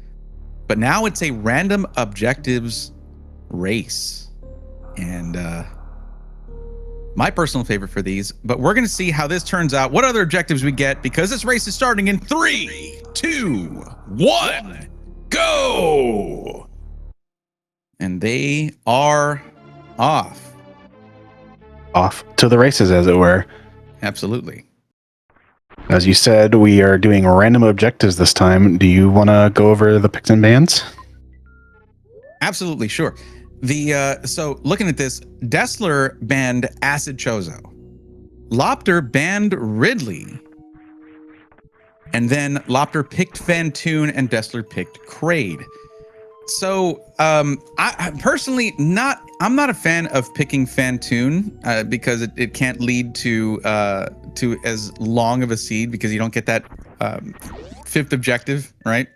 But now it's a random objectives race, and my personal favorite for these. But we're gonna see how this turns out. What other objectives we get, because this race is starting in 3, 2, 1, go! And they are off. Off to the races, as it were. Absolutely. As you said, we are doing random objectives this time. Do you want to go over the picks and bans? Absolutely, sure. So looking at this, desseler banned Acid Chozo. loptr banned Ridley. And then loptr picked Fantoon and desseler picked Kraid. So I personally I'm not a fan of picking Fantoon because it can't lead to as long of a seed, because you don't get that 5th objective, right?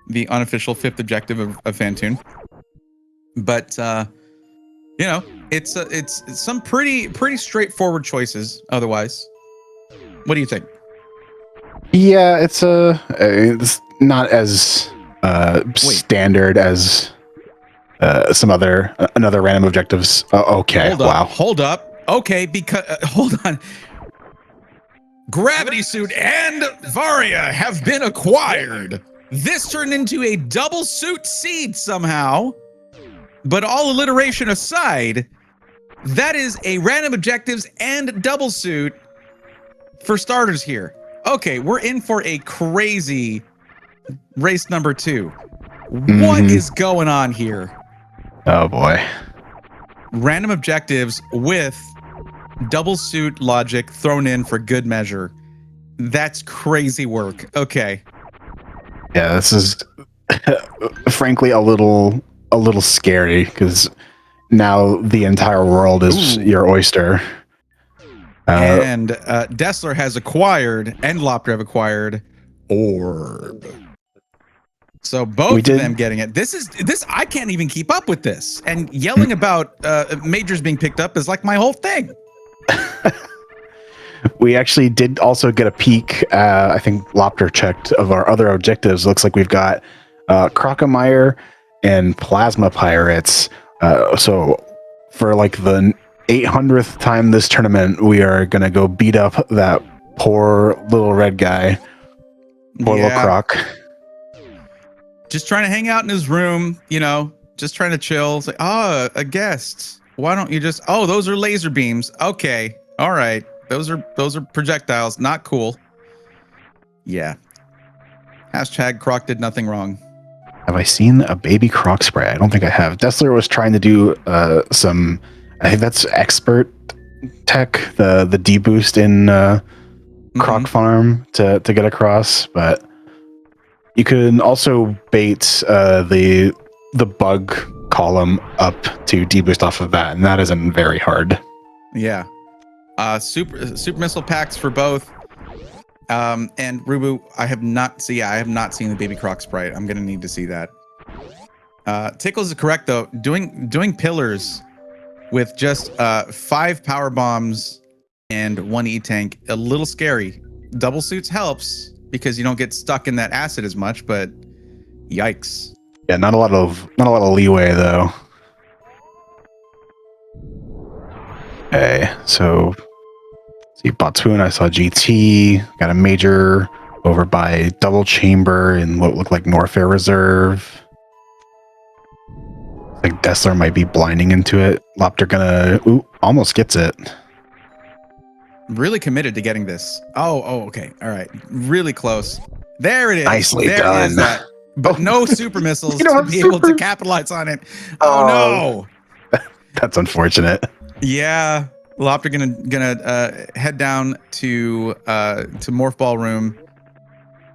The unofficial 5th objective of Fantoon. But it's some pretty straightforward choices otherwise. What do you think? Yeah, it's not as standard as another random objectives. Okay. Hold up. Okay, because hold on. Gravity Suit and Varia have been acquired. This turned into a double suit seed somehow. But all alliteration aside, that is a random objectives and double suit for starters here. Okay, we're in for a crazy race number 2. What is going on here? Oh boy. Random objectives with double suit logic thrown in for good measure. That's crazy work. Okay. Yeah, this is frankly a little scary, because now the entire world is your oyster. And Desseler has acquired, and loptr have acquired orb. So both of them getting it. This I can't even keep up with this. And yelling about majors being picked up is like my whole thing. We actually did also get a peek. I think loptr checked of our other objectives. Looks like we've got Crocomire and Plasma Pirates. So for like the 800th time this tournament, we are gonna go beat up that poor little red guy, poor little Croc. Just trying to hang out in his room, you know, just trying to chill. It's like, oh, a guest. Why don't you just? Oh, those are laser beams. Okay, all right. Those are projectiles. Not cool. Yeah. Hashtag Croc did nothing wrong. Have I seen a baby Croc spray? I don't think I have. Desseler was trying to do some. I think that's expert tech, the deboost in Croc Farm to get across, but you can also bait the bug column up to deboost off of that, and that isn't very hard. Yeah. Super missile packs for both. And Rubu, I have not seen the baby Croc sprite. I'm gonna need to see that. Tickles is correct though. Doing pillars with just 5 power bombs and 1 E-tank, a little scary. Double suits helps because you don't get stuck in that acid as much, but yikes. Yeah, not a lot of leeway though. Okay, so see Botwoon, I saw GT, got a major over by Double Chamber in what looked like Norfair Reserve. I think Desseler might be blinding into it. loptr gonna almost gets it. Really committed to getting this. Oh, okay. All right. Really close. There it is. Nicely there done. Is that. But no super missiles to be able to capitalize on it. Oh no. That's unfortunate. Yeah. loptr gonna head down to Morph Ball Room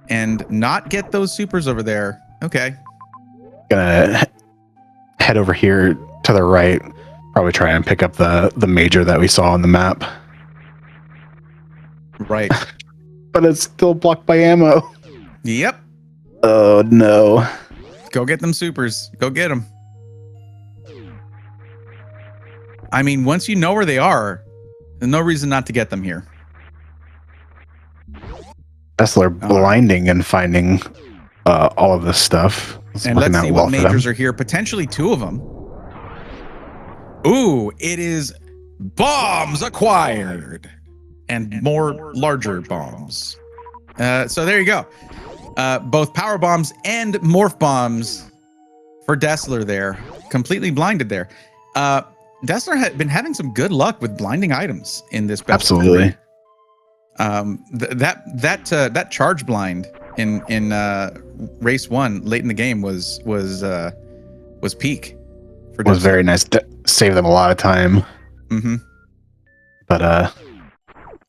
and not get those supers over there. Okay. Gonna head over here to the right. Probably try and pick up the major that we saw on the map. Right. But it's still blocked by ammo. Yep. Oh no. Go get them supers. Go get them. I mean, once you know where they are, there's no reason not to get them here. Desseler blinding and finding all of this stuff. And let's see what majors are here. Potentially 2 of them. Ooh, it is bombs acquired. And more larger bombs. So there you go. Both power bombs and morph bombs for Desseler there. Completely blinded there. Desseler had been having some good luck with blinding items in this best. Absolutely. That charge blind in race 1 late in the game was peak. Was very nice. Saved them a lot of time. Mm-hmm. But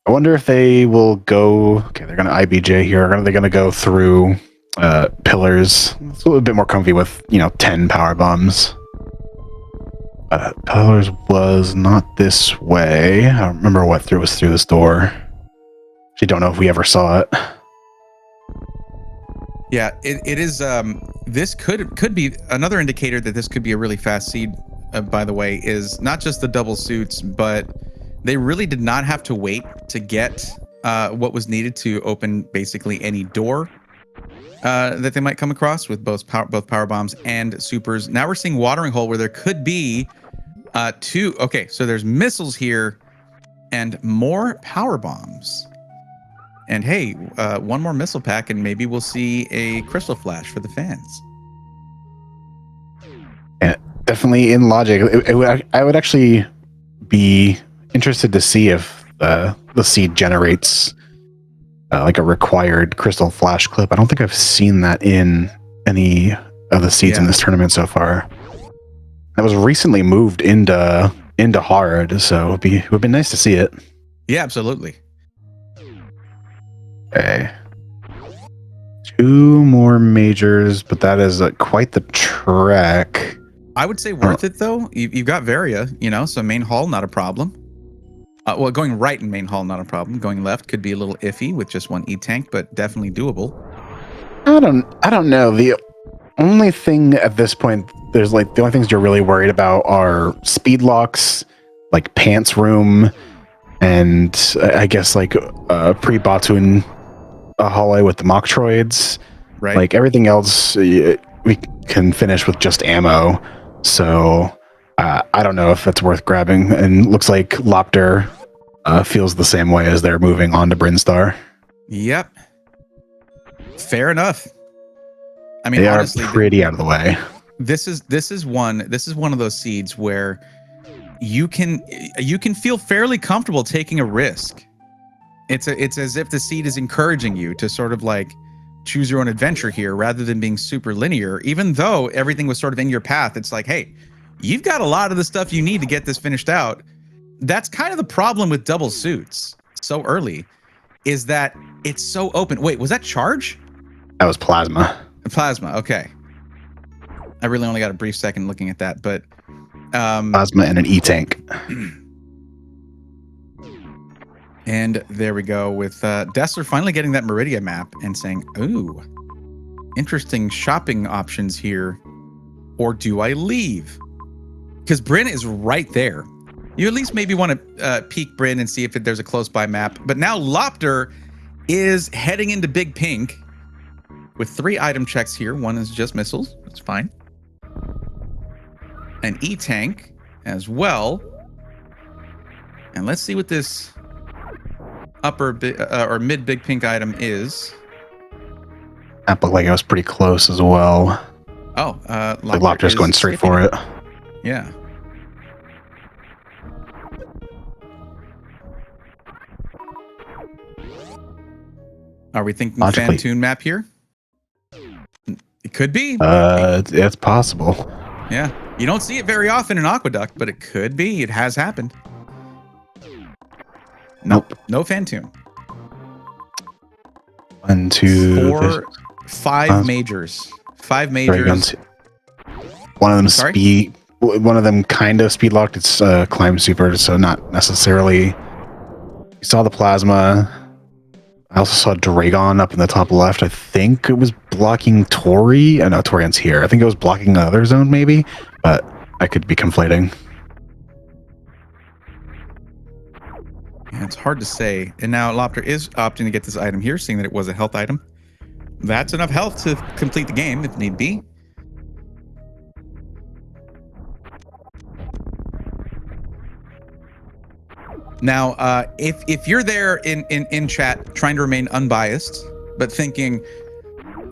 I wonder if they will go. Okay, they're gonna IBJ here. Are they gonna go through pillars? It's a little bit more comfy with 10 power bombs. Pillars was not this way. I don't remember what was through this door. Actually, don't know if we ever saw it. Yeah, it is. This could be another indicator that this could be a really fast seed. By the way, is not just the double suits, but they really did not have to wait to get what was needed to open basically any door that they might come across with both power bombs and supers. Now we're seeing watering hole where there could be 2. Okay, so there's missiles here and more power bombs. And hey, 1 more missile pack, and maybe we'll see a crystal flash for the fans. Yeah, definitely in logic. I would actually be interested to see if the seed generates like a required crystal flash clip. I don't think I've seen that in any of the seeds in this tournament so far. That was recently moved into hard, so it would be nice to see it. Yeah, absolutely. Okay. 2 more majors, but that is quite the trek. I would say worth it though. You've got Varia, so main hall, not a problem. Well, going right in main hall, not a problem. Going left could be a little iffy with just one E-tank, but definitely doable. I don't know. The only thing at this point, there's like the only things you're really worried about are speed locks, like pants room, and I guess like pre-Batu hallway with the Metroids. Right. Like everything else, we can finish with just ammo. So I don't know if that's worth grabbing. And looks like loptr feels the same way as they're moving on to Brinstar. Yep. Fair enough. I mean, They honestly, are pretty out of the way. This is one of those seeds where you can feel fairly comfortable taking a risk. It's as if the seed is encouraging you to sort of like choose your own adventure here rather than being super linear. Even though everything was sort of in your path, it's like, hey, you've got a lot of the stuff you need to get this finished out. That's kind of the problem with double suits so early, is that it's so open. Wait, was that charge? That was plasma. Plasma, okay. I really only got a brief second looking at that, but plasma and an E-tank. And there we go with desseler finally getting that Meridia map and saying, ooh, interesting shopping options here. Or do I leave? Because Bryn is right there. You at least maybe want to peek Bryn and see if there's a close by map. But now loptr is heading into Big Pink with 3 item checks here. One is just missiles. That's fine. An E-tank as well. And let's see what this upper or mid Big Pink item is. That looked like it was pretty close as well. Oh, like loptr's going straight for it. Yeah. Are we thinking Fantoon map here? It could be. It's possible. Yeah. You don't see it very often in Aqueduct, but it could be. It has happened. Nope. No Fantoon. 1, 2, 4, 5 majors. 5 majors. One of them speed. One of them kind of speed locked. It's climb super, so not necessarily. You saw the plasma. I also saw Dragon up in the top left. I think it was blocking Tori. No, Torian's here. I think it was blocking another zone, maybe, but I could be conflating. Yeah, it's hard to say. And now loptr is opting to get this item here, seeing that it was a health item. That's enough health to complete the game if need be. Now, if you're there in chat trying to remain unbiased, but thinking,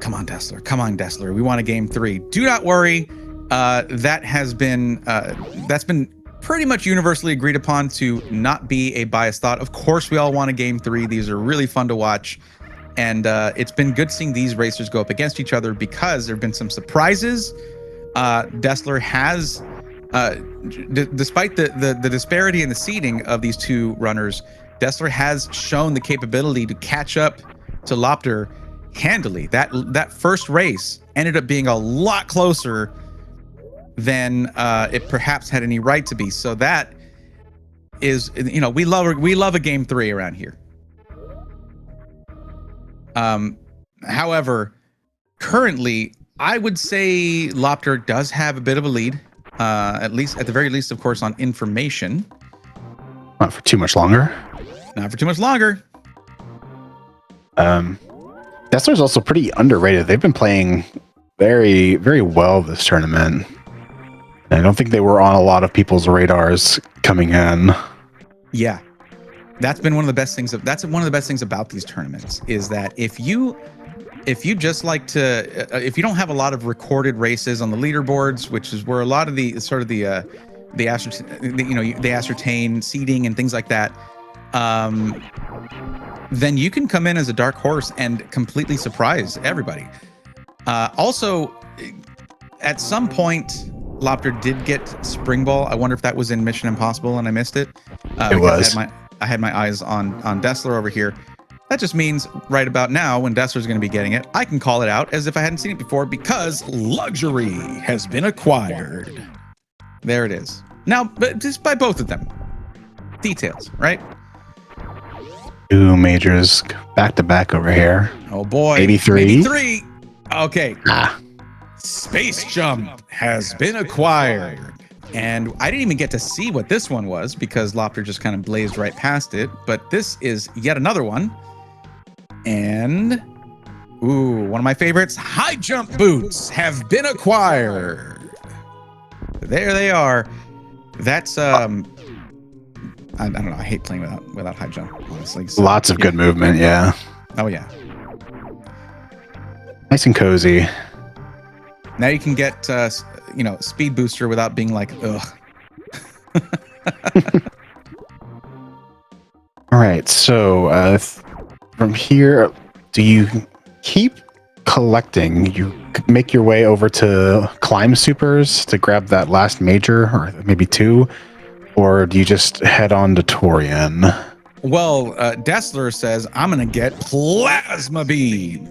come on, desseler, we want a game 3. Do not worry. That's been pretty much universally agreed upon to not be a biased thought. Of course, we all want a game 3. These are really fun to watch. And it's been good seeing these racers go up against each other because there have been some surprises. Desseler has... despite the disparity in the seeding of these two runners, desseler has shown the capability to catch up to loptr handily. That first race ended up being a lot closer than it perhaps had any right to be. So that is, you know, we love a game 3 around here. However, currently, I would say loptr does have a bit of a lead. At the very least, of course, on information. Not for too much longer. Not for too much longer. Desseler's also pretty underrated. They've been playing very, very well this tournament. And I don't think they were on a lot of people's radars coming in. Yeah, that's been one of the best things. That's one of the best things about these tournaments is that if you just like to, if you don't have a lot of recorded races on the leaderboards, which is where a lot of the ascertain seeding and things like that, then you can come in as a dark horse and completely surprise everybody. Also, at some point, loptr did get Spring Ball. I wonder if that was in Mission Impossible and I missed it. It was. I had my eyes on desseler over here. That just means right about now, when desseler's going to be getting it, I can call it out as if I hadn't seen it before because luxury has been acquired. There it is. Now, but just by both of them. details, right? 2 majors back to back over here. Oh boy. Maybe 3. Maybe 3. Okay. Ah. Space Jump has been acquired. And I didn't even get to see what this one was because loptr just kind of blazed right past it. But this is yet another one. And, ooh, one of my favorites, high jump boots have been acquired. There they are. That's, I don't know. I hate playing without high jump, honestly. So, lots of good movement, yeah. Oh, yeah. Nice and cozy. Now you can get, speed booster without being like, ugh. All right, so from here, do you keep collecting? You make your way over to Climb Supers to grab that last major, or maybe 2, or do you just head on to Torian? Well, desseler says, I'm going to get Plasma Beam.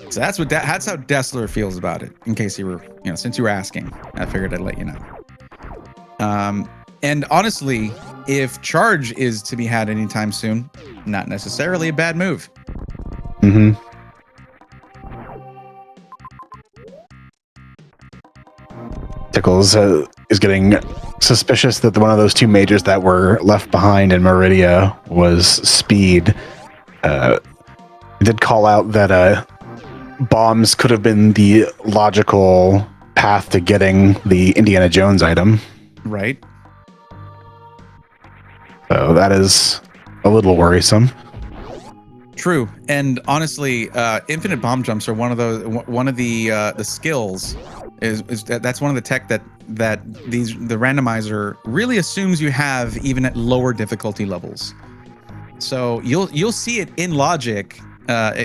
So that's how desseler feels about it, in case you were, since you were asking, I figured I'd let you know. And honestly, if charge is to be had anytime soon, not necessarily a bad move. Mm-hmm. Tickles is getting suspicious that one of those 2 majors that were left behind in Meridia was speed. It did call out that bombs could have been the logical path to getting the Indiana Jones item. Right. So that is a little worrisome. True, and honestly, infinite bomb jumps are one of the skills. That's one of the tech that the randomizer really assumes you have even at lower difficulty levels. So you'll see it in logic that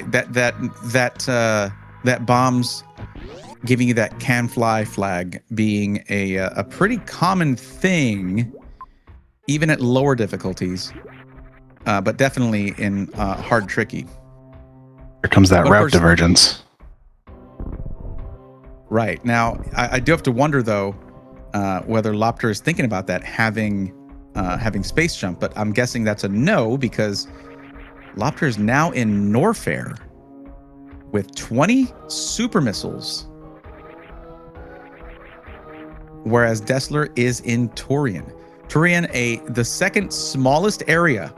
bombs giving you that can fly flag being a pretty common thing, even at lower difficulties. But definitely in hard tricky. Here comes that route divergence. Right. Now, I do have to wonder, though, whether loptr is thinking about that, having space jump. But I'm guessing that's a no, because loptr is now in Norfair with 20 super missiles, whereas desseler is in Torian. Torian, the second smallest area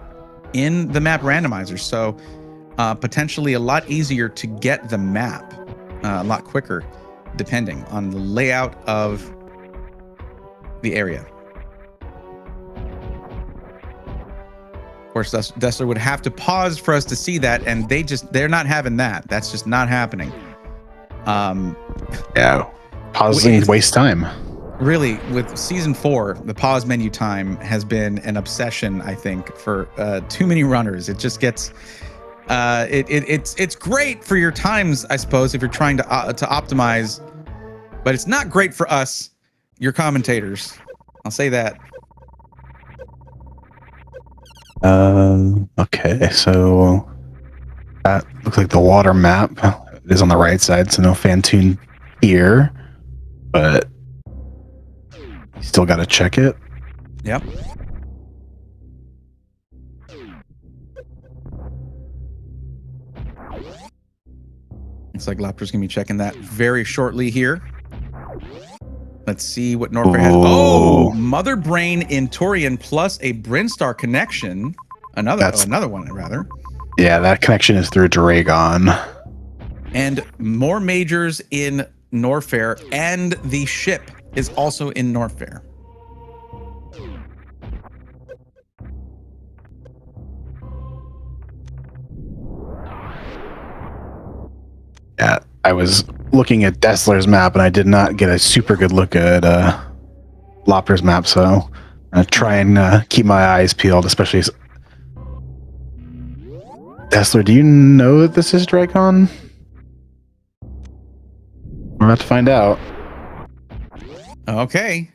in the map randomizer, so potentially a lot easier to get the map, a lot quicker, depending on the layout of the area. Of course, desseler would have to pause for us to see that, and they're not having that. That's just not happening. Yeah, pausing waste time. Really, with season 4, the pause menu time has been an obsession, I think, for too many runners. It just gets, it's great for your times, I suppose, if you're trying to optimize, but it's not great for us, your commentators. I'll say that. Okay, so that looks like the water map. It is on the right side, so no Fantoon here, but still got to check it. Yep. Looks like loptr's gonna be checking that very shortly here. Let's see what Norfair has. Oh, Mother Brain in Torian plus a Brinstar connection. Another one, rather. Yeah, that connection is through Dragon. And more majors in Norfair, and the ship is also in Norfair. Yeah, I was looking at desseler's map, and I did not get a super good look at loptr's map, so I'm going to try and keep my eyes peeled, especially... Desseler, do you know that this is Dragon? We're about to find out. Okay.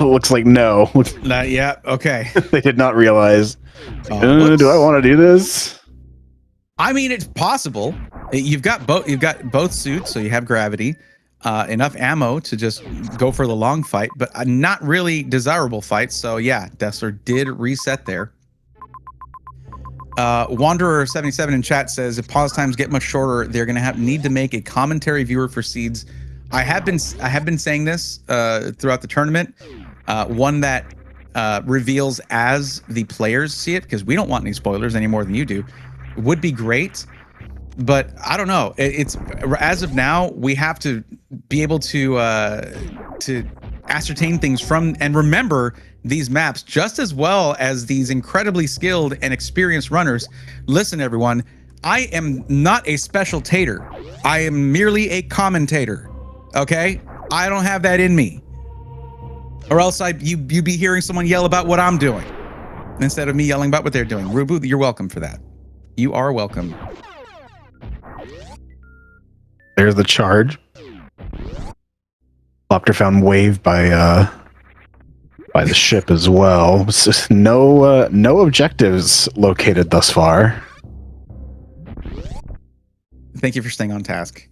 Looks like no. Yeah, okay. They did not realize. Do I want to do this? I mean, it's possible. You've got both suits, so you have gravity. enough ammo to just go for the long fight, but not really desirable fights. So yeah, Desseler did reset there. Wanderer77 in chat says if pause times get much shorter, they're gonna need to make a commentary viewer for seeds. I have been saying this throughout the tournament. One that reveals as the players see it, because we don't want any spoilers any more than you do, would be great. But I don't know. It's as of now, we have to be able to ascertain things from and remember these maps just as well as these incredibly skilled and experienced runners. Listen, everyone, I am not a special tater. I am merely a commentator. Okay, I don't have that in me, or else you'd be hearing someone yell about what I'm doing instead of me yelling about what they're doing. Rubu, you're welcome for that. You are welcome. There's the charge. Loptr found wave by the ship as well. It's just no objectives located thus far. Thank you for staying on task.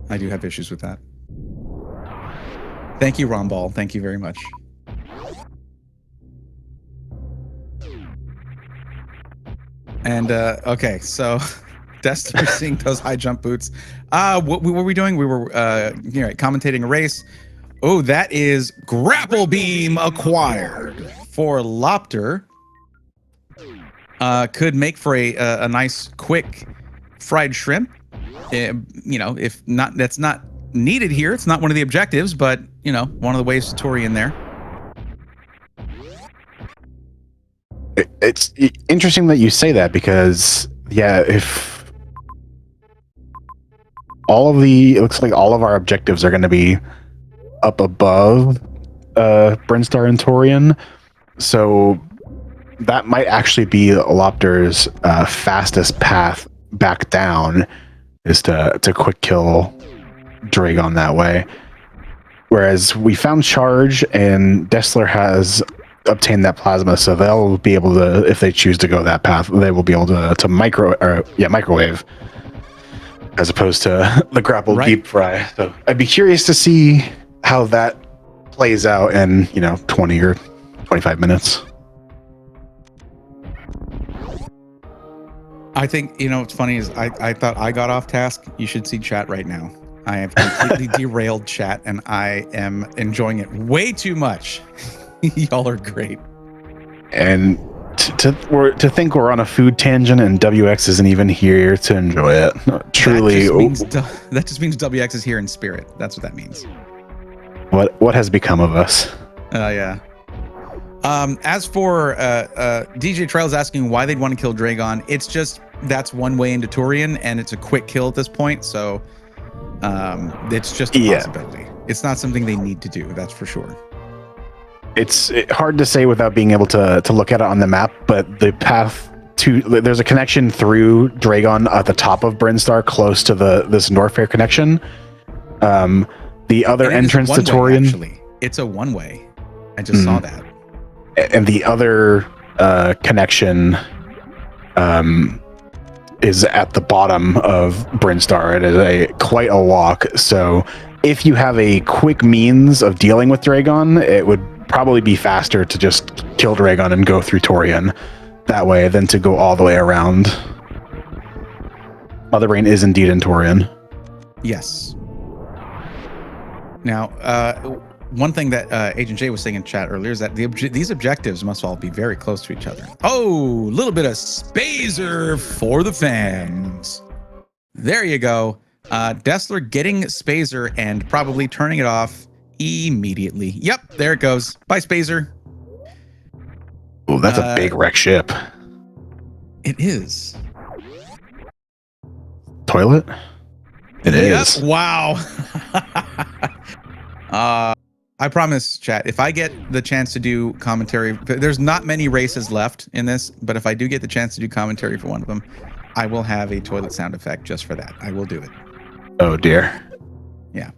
I do have issues with that. Thank you, Romball. Thank you very much. And okay, so Destiny seeing those high jump boots. What were we doing? We were commentating a race. Oh, that is grapple beam acquired for Loptr. Could make for a nice quick fried shrimp. If not, that's not needed here. It's not one of the objectives, but one of the ways to Tori in there. It's interesting that you say that, because if it looks like all of our objectives are going to be up above Brinstar and Torian, so that might actually be Loptr's fastest path back down, is to quick kill Dragon that way. Whereas we found charge, and Desseler has obtained that plasma, so they'll be able to, if they choose to go that path, they will be able to microwave, as opposed to the grapple deep fry. So I'd be curious to see how that plays out in 20 or 25 minutes. I think what's funny is I thought I got off task. You should see chat right now. I have completely derailed chat, and I am enjoying it way too much. Y'all are great. And to think we're on a food tangent and WX isn't even here to enjoy it. Truly, that just means WX is here in spirit. That's what that means. What has become of us? Yeah. As for DJ Trails asking why they'd want to kill Dragon, it's just that's one way into Turian, and it's a quick kill at this point. So it's just a possibility. It's not something they need to do. That's for sure. It's hard to say without being able to look at it on the map, but the path there's a connection through Dragon at the top of Brinstar, close to this Norfair connection. The other entrance to Torian, actually, it's a one-way. I just saw that. And the other connection is at the bottom of Brinstar. It is quite a walk. So if you have a quick means of dealing with Dragon, it would probably be faster to just kill Dragon and go through Torian that way than to go all the way around. Mother Brain is indeed in Torian. Yes. Now, one thing that Agent J was saying in chat earlier is that these objectives must all be very close to each other. Oh, a little bit of Spazer for the fans. There you go. Desseler getting Spazer and probably turning it off immediately. Yep, there it goes. Bye, Spazer. Oh, that's a big wreck ship. It is. Toilet? It is. Wow. I promise, chat, if I get the chance to do commentary, there's not many races left in this, but if I do get the chance to do commentary for one of them, I will have a toilet sound effect just for that. I will do it. Oh, dear. Yeah.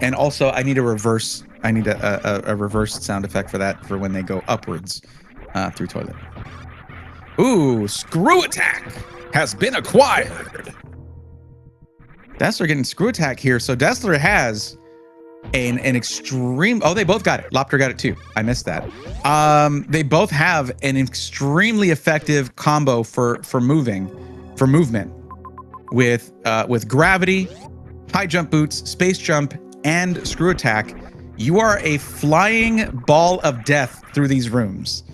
And also, I need a reverse sound effect for that, for when they go upwards through toilet. Ooh, screw attack has been acquired. Desseler getting screw attack here. So Desseler has an extreme. Oh, they both got it. loptr got it too. I missed that. They both have an extremely effective combo for movement with gravity, high jump boots, space jump, and screw attack. You are a flying ball of death through these rooms.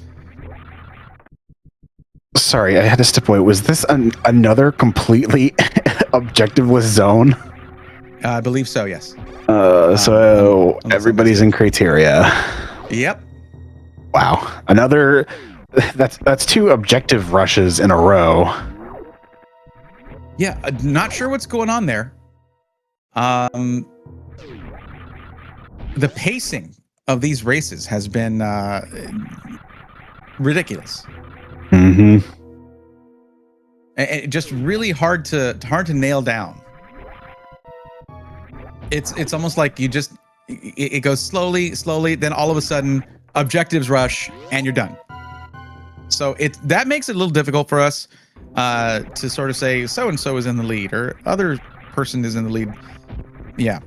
Sorry, I had to step away. Was this another completely objectiveless zone? I believe so, yes. So everybody's in criteria. Yep. Wow. Another. That's 2 objective rushes in a row. Yeah, not sure what's going on there. The pacing of these races has been ridiculous. Mm-hmm. And just really hard to nail down. It's almost like you just it goes slowly, then all of a sudden objectives rush and you're done. So that makes it a little difficult for us to sort of say so and so is in the lead or other person is in the lead. Yeah.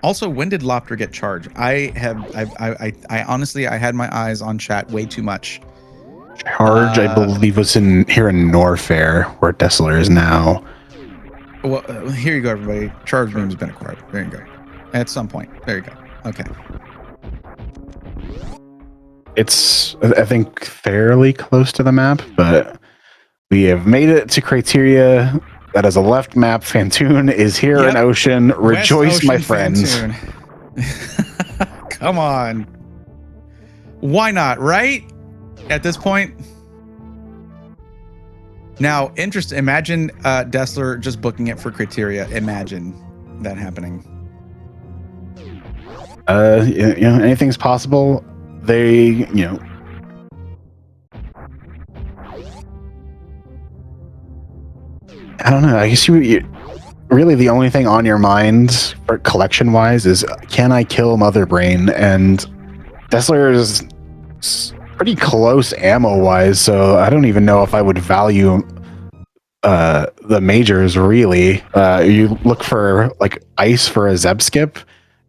Also, when did loptr get charged? I honestly had my eyes on chat way too much. Charge, I believe, was here in Norfair, where desseler is now. Well, here you go, everybody. Charge room has been acquired. There you go. At some point. There you go. Okay. It's, I think, fairly close to the map, but we have made it to criteria. That is a left map. Fantoon is here in Ocean. Rejoice, Ocean, my friends. Come on. Why not, right? At this point. Now, imagine desseler just booking it for criteria. Imagine that happening. Anything's possible. They, I don't know. I guess you really the only thing on your mind, for collection wise, is can I kill Mother Brain? And desseler is pretty close ammo wise, so I don't even know if I would value the majors really. You look for like ice for a Zeb skip,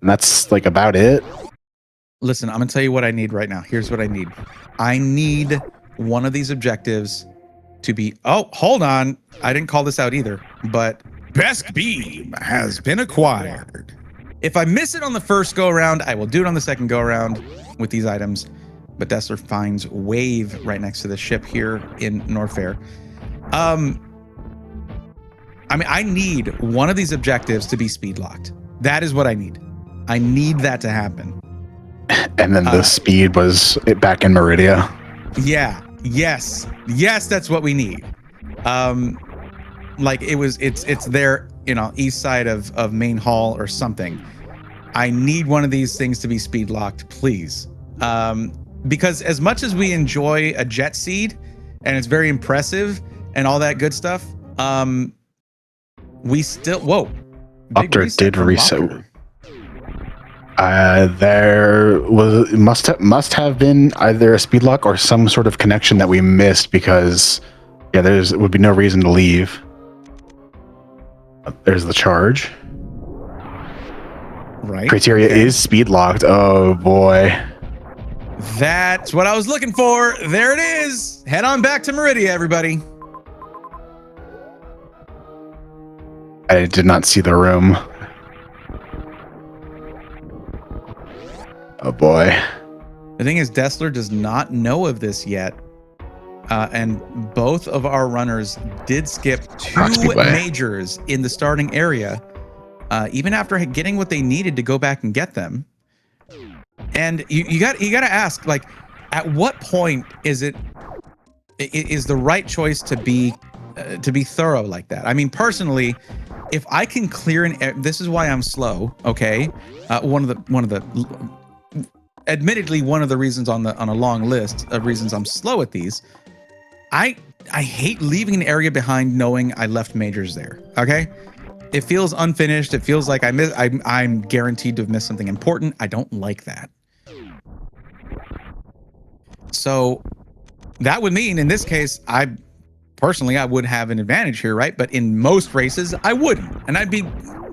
and that's like about it. Listen, I'm gonna tell you what I need right now. Here's what I need. I need one of these objectives to be, oh, hold on. I didn't call this out either, but Best Beam has been acquired. If I miss it on the first go around, I will do it on the second go around with these items. But desseler finds Wave right next to the ship here in Norfair. I mean, I need one of these objectives to be speed locked. That is what I need. I need that to happen. And then the speed was it back in Meridia. Yeah. Yes, that's what we need. Like it's there, east side of main hall or something. I need one of these things to be speed locked, please. Because as much as we enjoy a jet seed and it's very impressive and all that good stuff, we still loptr did reset. There must have been either a speed lock or some sort of connection that we missed, because there would be no reason to leave. There's the charge. Right. Criteria is speed locked. Oh boy. That's what I was looking for. There it is. Head on back to Meridia, everybody. I did not see the room. Oh boy. The thing is, desseler does not know of this yet. And both of our runners did skip 2 majors in the starting area, even after getting what they needed to go back and get them. And you got to ask, like, at what point is the right choice to be thorough like that? I mean, personally, if I can clear this is why I'm slow. Okay, admittedly, one of the reasons on a long list of reasons I'm slow at these. I hate leaving an area behind knowing I left majors there. Okay, it feels unfinished. It feels like I'm guaranteed to have missed something important. I don't like that. So that would mean in this case I personally, I would have an advantage here, right? But in most races, I wouldn't, and I'd be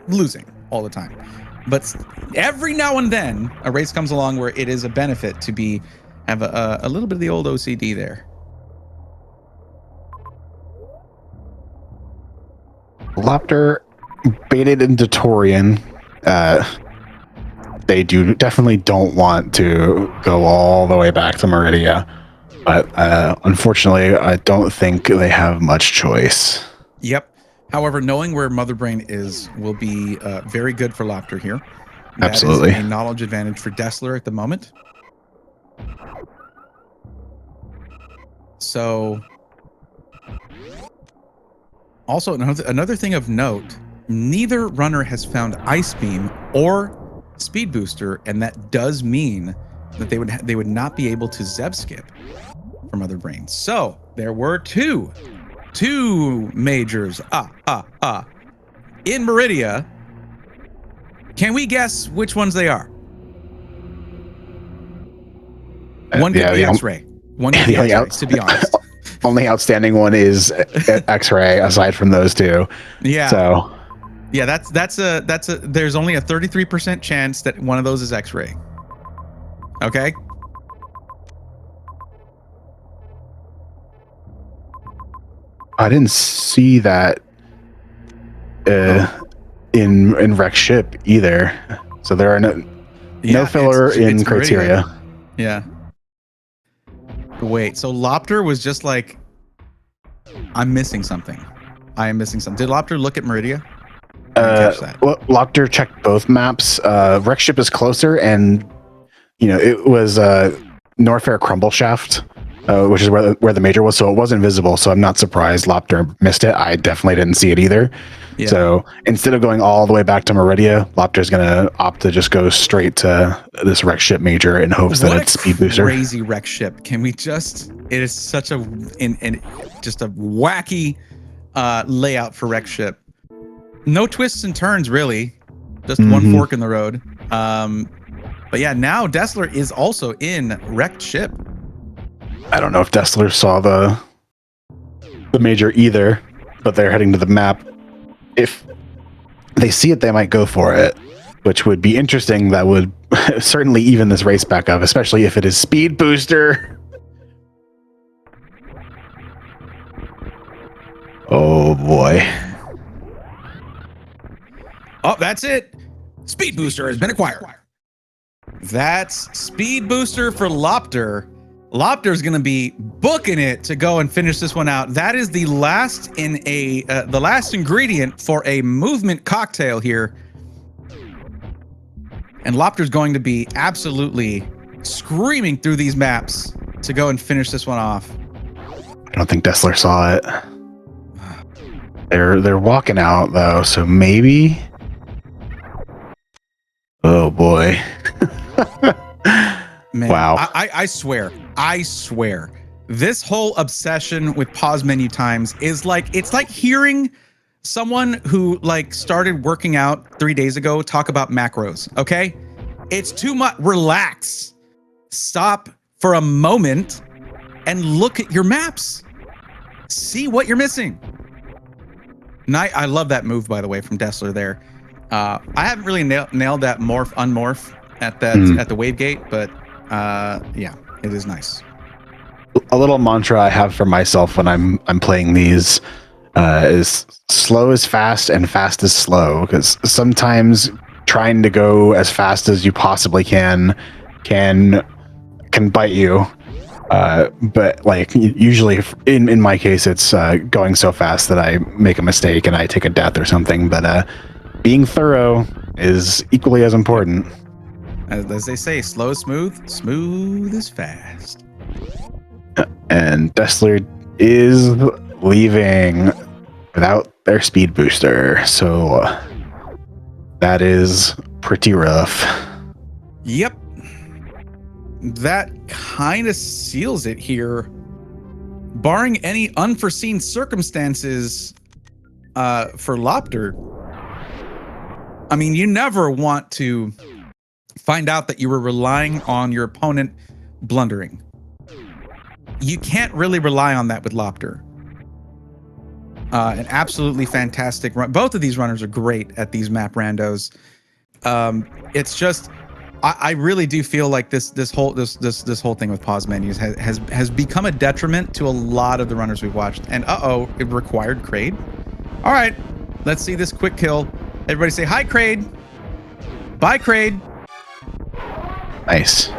losing all the time. But every now and then, a race comes along where it is a benefit to have a little bit of the old OCD there. Loptr baited into Torian. They definitely don't want to go all the way back to Meridia, but unfortunately, I don't think they have much choice. Yep. However, knowing where Mother Brain is will be very good for Loptr here. Absolutely. That is a knowledge advantage for desseler at the moment. So, also another thing of note, neither runner has found Ice Beam or Speed Booster, and that does mean that they would not be able to Zeb skip from Mother Brain. So there were two majors in Meridia. Can we guess which ones they are? One could be X-Ray. One could be X-Ray, to be honest. Only outstanding one is X-Ray aside from those two. Yeah. So yeah, that's a there's only a 33% chance that one of those is X-Ray. Okay? I didn't see that in Rec Ship either. So there are no filler in criteria. Yeah. Wait, so Loptr was just like, I'm missing something. I am missing something. Did Loptr look at Meridia? Well, Loptr checked both maps. Rec Ship is closer, and it was Norfair Crumble Shaft, which is where the major was, so it wasn't visible. So I'm not surprised Loptr missed it. I definitely didn't see it either. Yeah. So instead of going all the way back to Meridia, Loptr's going to opt to just go straight to this Rec Ship major in hopes that it's Speed Booster. Crazy Rec Ship. Can we just? It is such a just a wacky layout for Rec Ship. No twists and turns, really. Just one fork in the road. But yeah, now desseler is also in Wrecked Ship. I don't know if desseler saw the major either, but they're heading to the map. If they see it, they might go for it, which would be interesting. That would certainly even this race back up, especially if it is Speed Booster. Oh boy. Oh, that's it. Speed Booster has been acquired. That's Speed Booster for Loptr. Loptr is going to be booking it to go and finish this one out. That is the last the last ingredient for a movement cocktail here. And Loptr is going to be absolutely screaming through these maps to go and finish this one off. I don't think desseler saw it. They're walking out though, so maybe. Oh boy. Man, wow. I swear, this whole obsession with pause menu times is like, it's like hearing someone who like started working out 3 days ago talk about macros. Okay. It's too much. Relax, stop for a moment and look at your maps. See what you're missing. I love that move, by the way, from desseler there. I haven't really nailed that morph unmorph at the wave gate, but yeah, it is nice. A little mantra I have for myself when I'm playing these is slow is fast and fast is slow, because sometimes trying to go as fast as you possibly can bite you. But like usually in my case, it's going so fast that I make a mistake and I take a death or something. But being thorough is equally as important. As they say, slow is smooth, smooth is fast. And desseler is leaving without their speed booster, so that is pretty rough. Yep. That kind of seals it here. Barring any unforeseen circumstances for Loptr, I mean, you never want to find out that you were relying on your opponent blundering. You can't really rely on that with Loptr. An absolutely fantastic run. Both of these runners are great at these map randos. It's just, I really do feel like this whole thing with pause menus has become a detriment to a lot of the runners we've watched. And it required Kraid. All right, let's see this quick kill. Everybody say hi, Kraid. Bye, Kraid. Nice.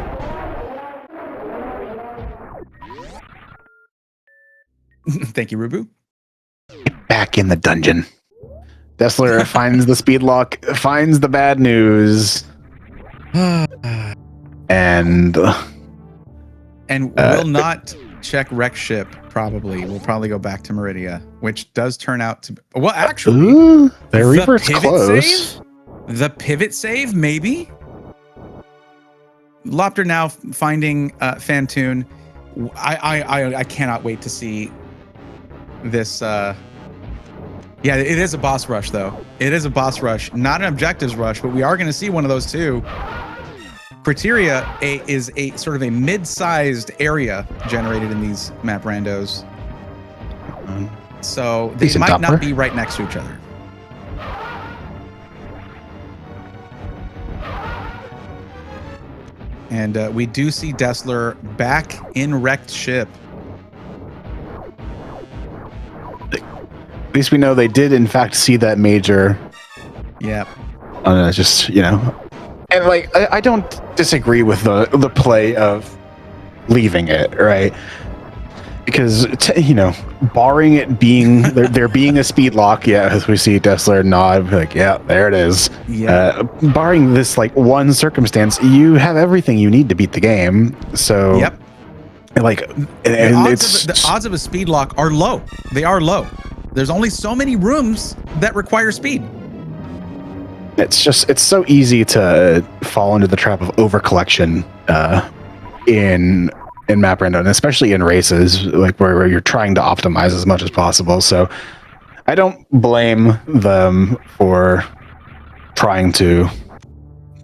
Thank you, Rubu. Back in the dungeon. Desseler finds the speed lock, finds the bad news, and will not check wreck ship. Probably we'll probably go back to Meridia, which does turn out to well, actually, the reaper's close. Save, the pivot save, maybe. loptr now finding Fantoon. I cannot wait to see this. Yeah, it is a boss rush, though. It is a boss rush, not an objectives rush, but we are going to see one of those too. Criteria is a sort of a mid-sized area generated in these map randos, so they might not be right next to each other. And we do see Desseler back in wrecked ship. At least we know they did, in fact, see that major. Yeah. Just, you know. And, like, I don't disagree with the play of leaving it, right? Because, you know, barring it being, there being a speed lock, yeah, as we see Desseler nod, like, yeah, there it is. Yeah. Barring this, like, one circumstance, you have everything you need to beat the game. So, yep. Like, the odds of a speed lock are low. They are low. There's only so many rooms that require speed. It's so easy to fall into the trap of over collection in map random, and especially in races, like where you're trying to optimize as much as possible. So I don't blame them for trying to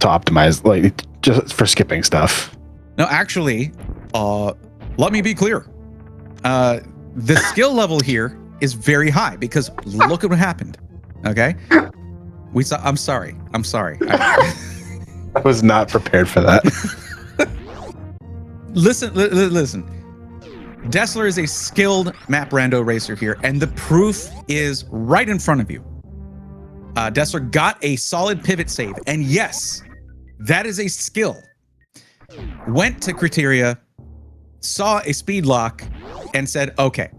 optimize, like, just for skipping stuff. No, actually, let me be clear. The skill level here is very high because look at what happened. Okay, we saw. I'm sorry. I was not prepared for that. Listen. Desseler is a skilled map rando racer here, and the proof is right in front of you. Desseler got a solid pivot save, and yes, that is a skill. Went to criteria, saw a speed lock, and said, okay,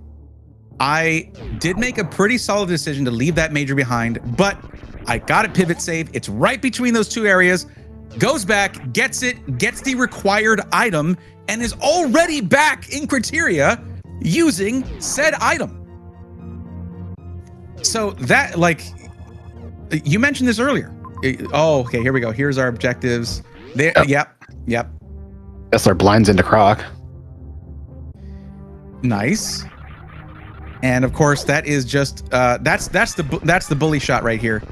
I did make a pretty solid decision to leave that major behind, but I got a pivot save. It's right between those two areas. Goes back, gets it, gets the required item, and is already back in criteria using said item. So that, like, you mentioned this earlier. Oh, okay, here we go. Here's our objectives. There, yep. Desseler blinds into Croc. Nice. And of course, that is just that's the bully shot right here.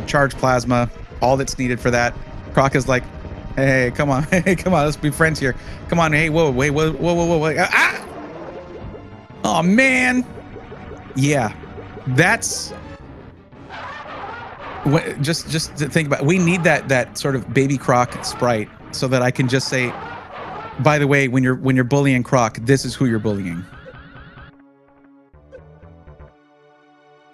Charge plasma, all that's needed for that. Croc is like, hey, come on, let's be friends here. Come on, hey, whoa, ah! Oh man, yeah, that's just to think about. We need that sort of baby Croc sprite so that I can just say, by the way, when you're bullying Croc, this is who you're bullying.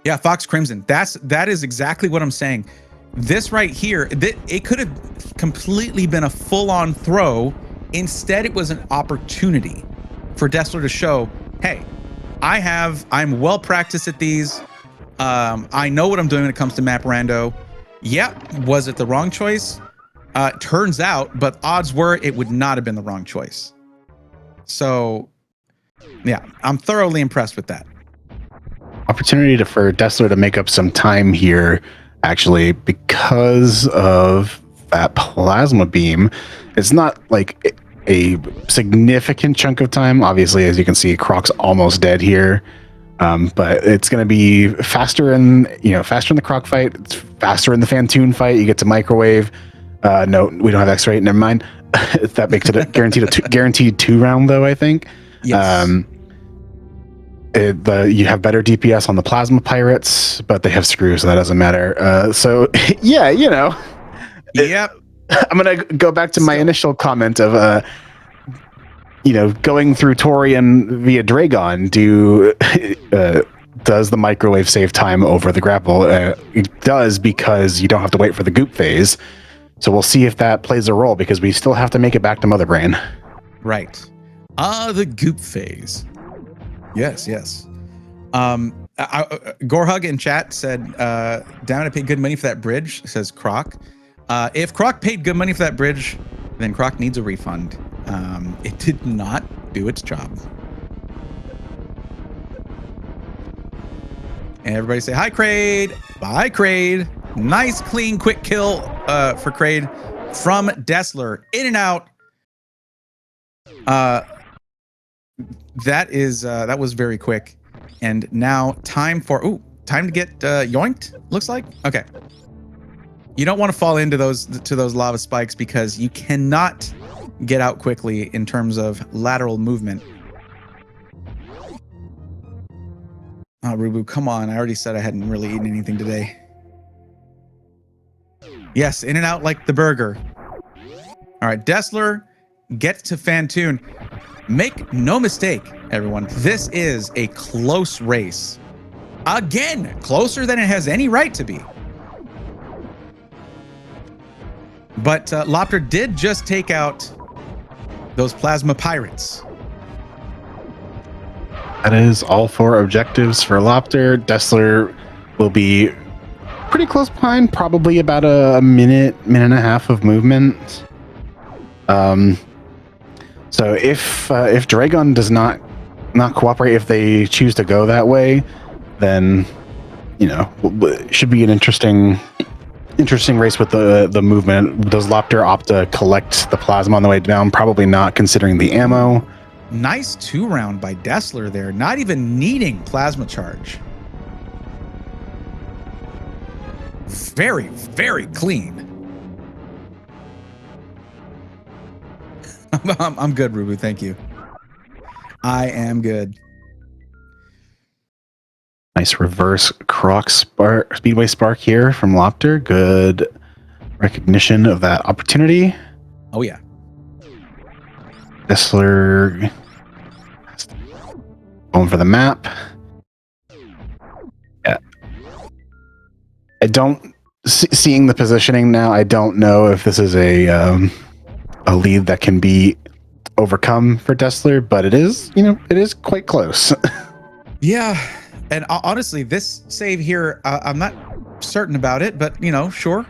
Yeah, Fox Crimson. That is exactly what I'm saying. This right here, it could have completely been a full-on throw. Instead, it was an opportunity for Desseler to show, hey, I'm well practiced at these. I know what I'm doing when it comes to map rando. Yeah, was it the wrong choice? Turns out, but odds were it would not have been the wrong choice. So, yeah, I'm thoroughly impressed with that. Opportunity for Desseler to make up some time here, actually, because of that plasma beam. It's not like a significant chunk of time. Obviously, as you can see, Croc's almost dead here. But it's going to be faster in the Croc fight. It's faster in the Fantoon fight. You get to microwave. No, we don't have X-ray. Never mind. That makes it a guaranteed 2-round, though, I think. Yes. You have better DPS on the plasma pirates, but they have screws, so that doesn't matter. So yeah, Yep. I'm gonna go back to my initial comment of going through Torian via Dragon. Does the microwave save time over the grapple? It does, because you don't have to wait for the goop phase. So we'll see if that plays a role, because we still have to make it back to Mother Brain. Right. The goop phase. Yes. Gorehug in chat said, "Damn it, I paid good money for that bridge," says Croc. If Croc paid good money for that bridge, then Croc needs a refund. It did not do its job. And everybody say, "Hi, Kraid." Bye, Kraid. Nice, clean, quick kill for Kraid from desseler. In and out. That was very quick. And now time to get yoinked, looks like. Okay. You don't want to fall into those lava spikes, because you cannot get out quickly in terms of lateral movement. Oh, Rubu, come on. I already said I hadn't really eaten anything today. Yes, in and out like the burger. All right, desseler gets to Fantoon. Make no mistake, everyone. This is a close race. Again, closer than it has any right to be. But loptr did just take out those plasma pirates. That is all 4 objectives for loptr. Desseler will be pretty close behind, probably about a minute and a half of movement. So if Dragon does not cooperate, if they choose to go that way, then it should be an interesting race with the movement. Does loptr opt to collect the plasma on the way down? Probably not, considering the ammo. Nice 2-round by desseler there, not even needing plasma charge. Very, very clean. I'm good, Rubu. Thank you. I am good. Nice reverse Croc Speedway Spark here from loptr. Good recognition of that opportunity. Oh, yeah. Desseler going for the map. Yeah. I don't... Seeing the positioning now, I don't know if this is a lead that can be overcome for desseler, but it is quite close. Yeah. And honestly, this save here, I'm not certain about it, but sure.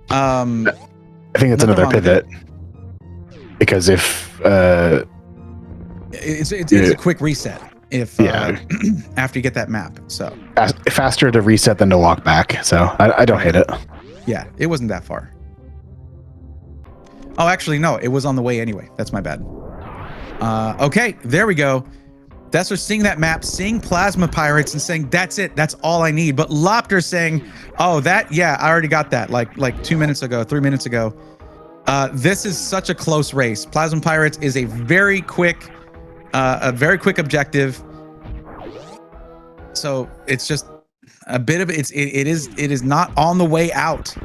I think it's another pivot, because if it's a quick reset if after you get that map. So faster to reset than to walk back. So I don't hate it. Yeah, it wasn't that far. Oh, actually, no, it was on the way anyway. That's my bad. Okay, there we go. Desseler seeing that map, seeing plasma pirates, and saying, "That's it. That's all I need." But loptr saying, "Oh, I already got that. Like 2 minutes ago, 3 minutes ago." This is such a close race. Plasma pirates is a very quick objective. So it's just a bit of it is not on the way out.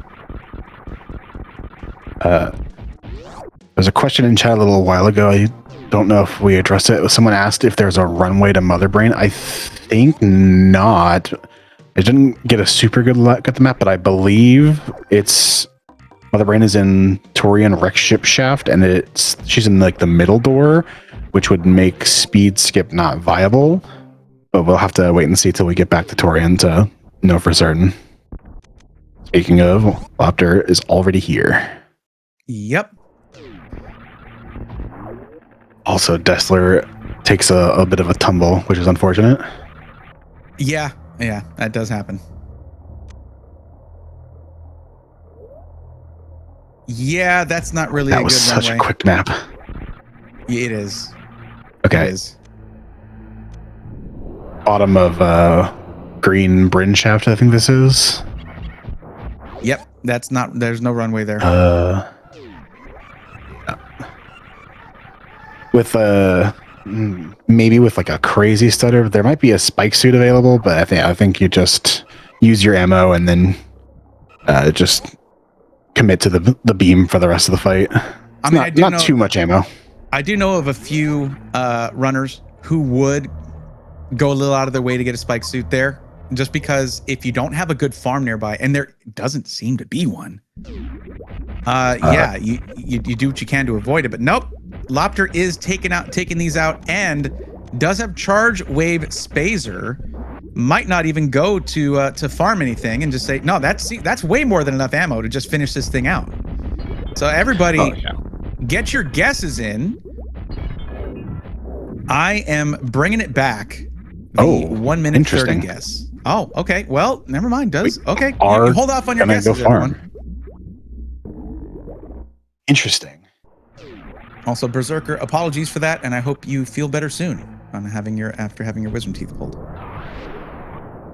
There's a question in chat a little while ago. I don't know if we addressed it. Someone asked if there's a runway to Mother Brain. I think not. I didn't get a super good look at the map, but I believe it's Mother Brain is in Torian Wreck Ship Shaft, and she's in like the middle door, which would make speed skip not viable. But we'll have to wait and see till we get back to Torian to know for certain. Speaking of, loptr is already here. Yep. Also, desseler takes a bit of a tumble, which is unfortunate. Yeah, that does happen. Yeah, that's not really a good runway. That was such a quick map. It is. Okay. It is. Bottom of green Bryn shaft, I think this is. Yep, there's no runway there. With maybe with like a crazy stutter, there might be a spike suit available, but I think you just use your ammo and then just commit to the beam for the rest of the fight. I mean, not too much ammo. I do know of a few runners who would go a little out of their way to get a spike suit there, just because if you don't have a good farm nearby, and there doesn't seem to be one, yeah, you do what you can to avoid it. But nope, loptr is taking these out, and does have charge wave spazer. Might not even go to farm anything and just say, no, that's way more than enough ammo to just finish this thing out. So everybody, get your guesses in. I am bringing it back. The 1 minute 30 guess. Oh, okay. Well, never mind. Okay. You hold off on your guesses, everyone. Interesting. Also, Berserker, apologies for that, and I hope you feel better soon on after having your wisdom teeth pulled.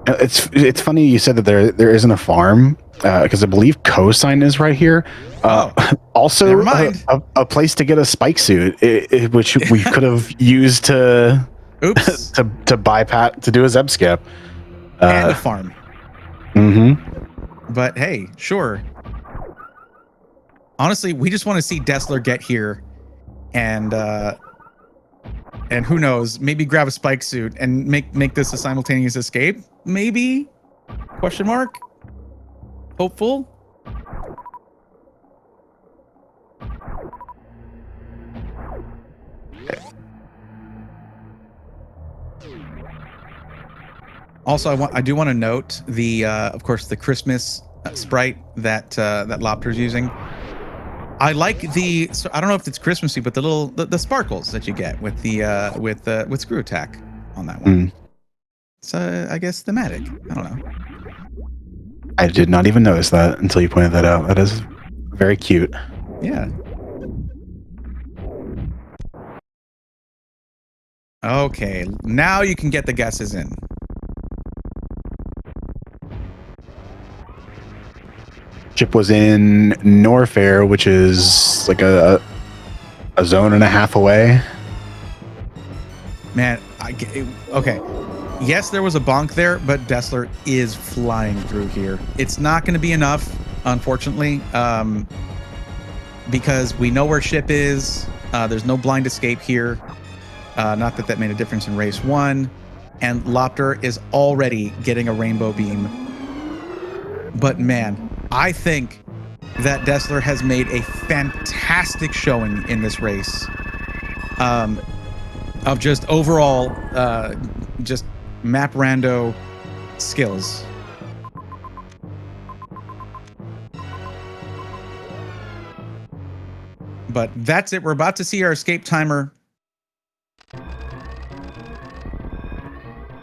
It's funny you said that there isn't a farm, because I believe Cosine is right here. Also, a place to get a spike suit, which we could have used to to bypass to do a Zeb skip and a farm. Mm-hmm. But hey, sure. Honestly, we just want to see desseler get here, and who knows, maybe grab a spike suit and make this a simultaneous escape. Maybe? Question mark? Hopeful? Also, I do want to note the of course the Christmas sprite that loptr's using. I like so I don't know if it's Christmassy, but the sparkles that you get with the with screw attack on that one. So I guess thematic. I don't know. I did not even notice that until you pointed that out. That is very cute. Yeah. Okay, now you can get the guesses in. Chip was in Norfair, which is like a zone and a half away. Man, okay. Yes, there was a bonk there, but desseler is flying through here. It's not going to be enough, unfortunately, because we know where Ship is. There's no blind escape here. Not that made a difference in race 1. And loptr is already getting a rainbow beam. But man, I think that desseler has made a fantastic showing in this race. Of just overall, just map rando skills. But that's it. We're about to see our escape timer.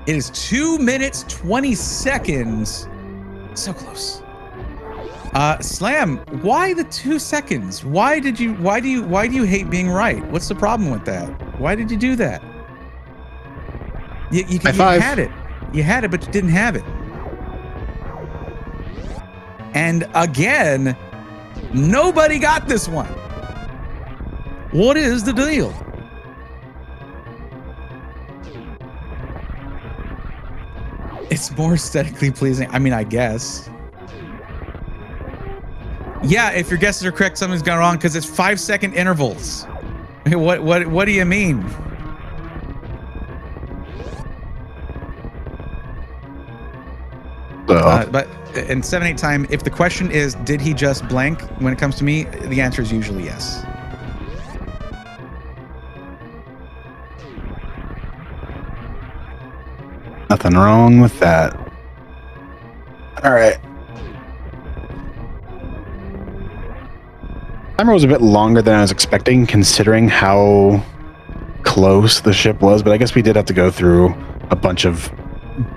It is 2 minutes 20 seconds. So close. Slam, why the 2 seconds? Why do you hate being right? What's the problem with that? Why did you do that? You had it. You had it, but you didn't have it. And again, nobody got this one. What is the deal? It's more aesthetically pleasing. I mean, I guess. Yeah, if your guesses are correct, something's gone wrong because it's 5-second intervals. What do you mean? But in 7/8 time, if the question is, did he just blank? When it comes to me, the answer is usually yes. Nothing wrong with that. All right. Timer was a bit longer than I was expecting, considering how close the ship was, but I guess we did have to go through a bunch of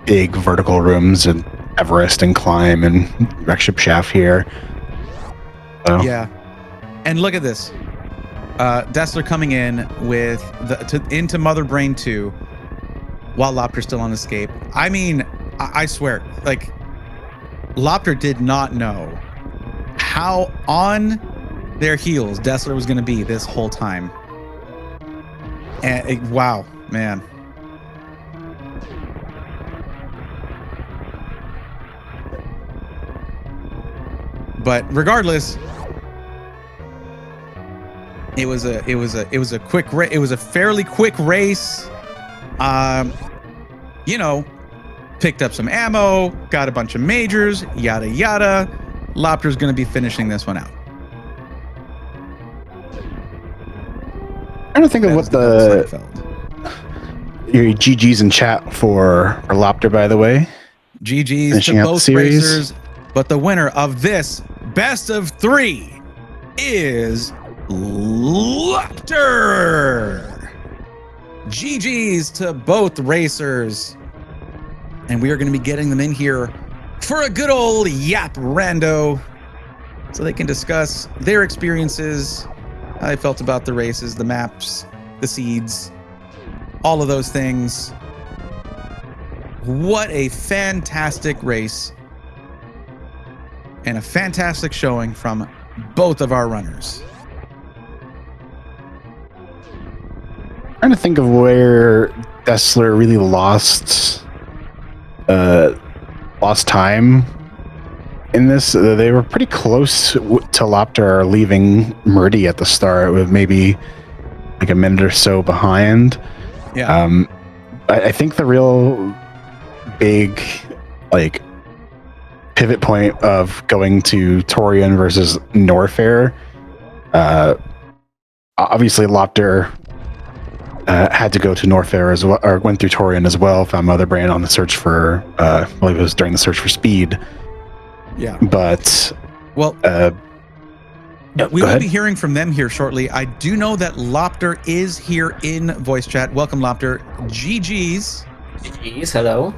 big vertical rooms and Everest and climb and wreck ship shaft here. So. Yeah. And look at this. Desseler coming in with into Mother Brain 2 while loptr's still on escape. I mean, I swear, like, loptr did not know how on their heels desseler was going to be this whole time. And wow, man. But regardless, it was a quick race. It was a fairly quick race. You know, picked up some ammo, got a bunch of majors, yada yada. loptr's going to be finishing this one out. I'm trying to think of what your GG's in chat for loptr, by the way. GG's Finishing to out the both series. racers, but the winner of this best of 3 is loptr. GG's to both racers. And we are going to be getting them in here for a good old yap rando so they can discuss their experiences, how they felt about the races, the maps, the seeds, all of those things. What a fantastic race and a fantastic showing from both of our runners. Trying to think of where desseler really lost time in this. They were pretty close to loptr leaving Murdy at the start, with maybe like a minute or so behind. Yeah. I think the real big like pivot point of going to Torian versus Norfair, obviously loptr had to go to Norfair as well, or went through Torian as well, found Mother Brain on the search for, well, it was during the search for speed. Yeah. But, well, we will be hearing from them here shortly. I do know that loptr is here in voice chat. Welcome, loptr. GG's. GG's, hello.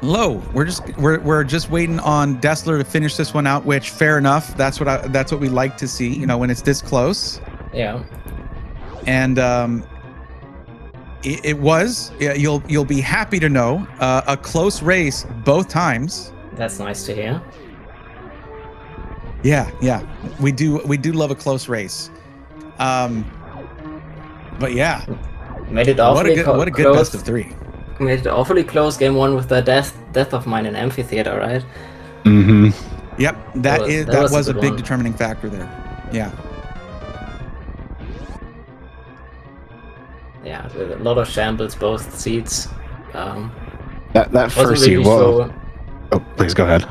Hello. We're just waiting on desseler to finish this one out, which fair enough. That's what we like to see, you know, when it's this close. Yeah. And it was, you'll be happy to know, a close race both times. That's nice to hear. Yeah, we do love a close race. But yeah, made it awfully what a good close. best of 3. Made it awfully close game 1 with the death of mine in amphitheater, right? Mm-hmm. Yep, that was a big one. determining factor there. Yeah. Yeah, a lot of shambles both seats. That first seat, well, oh, please go ahead.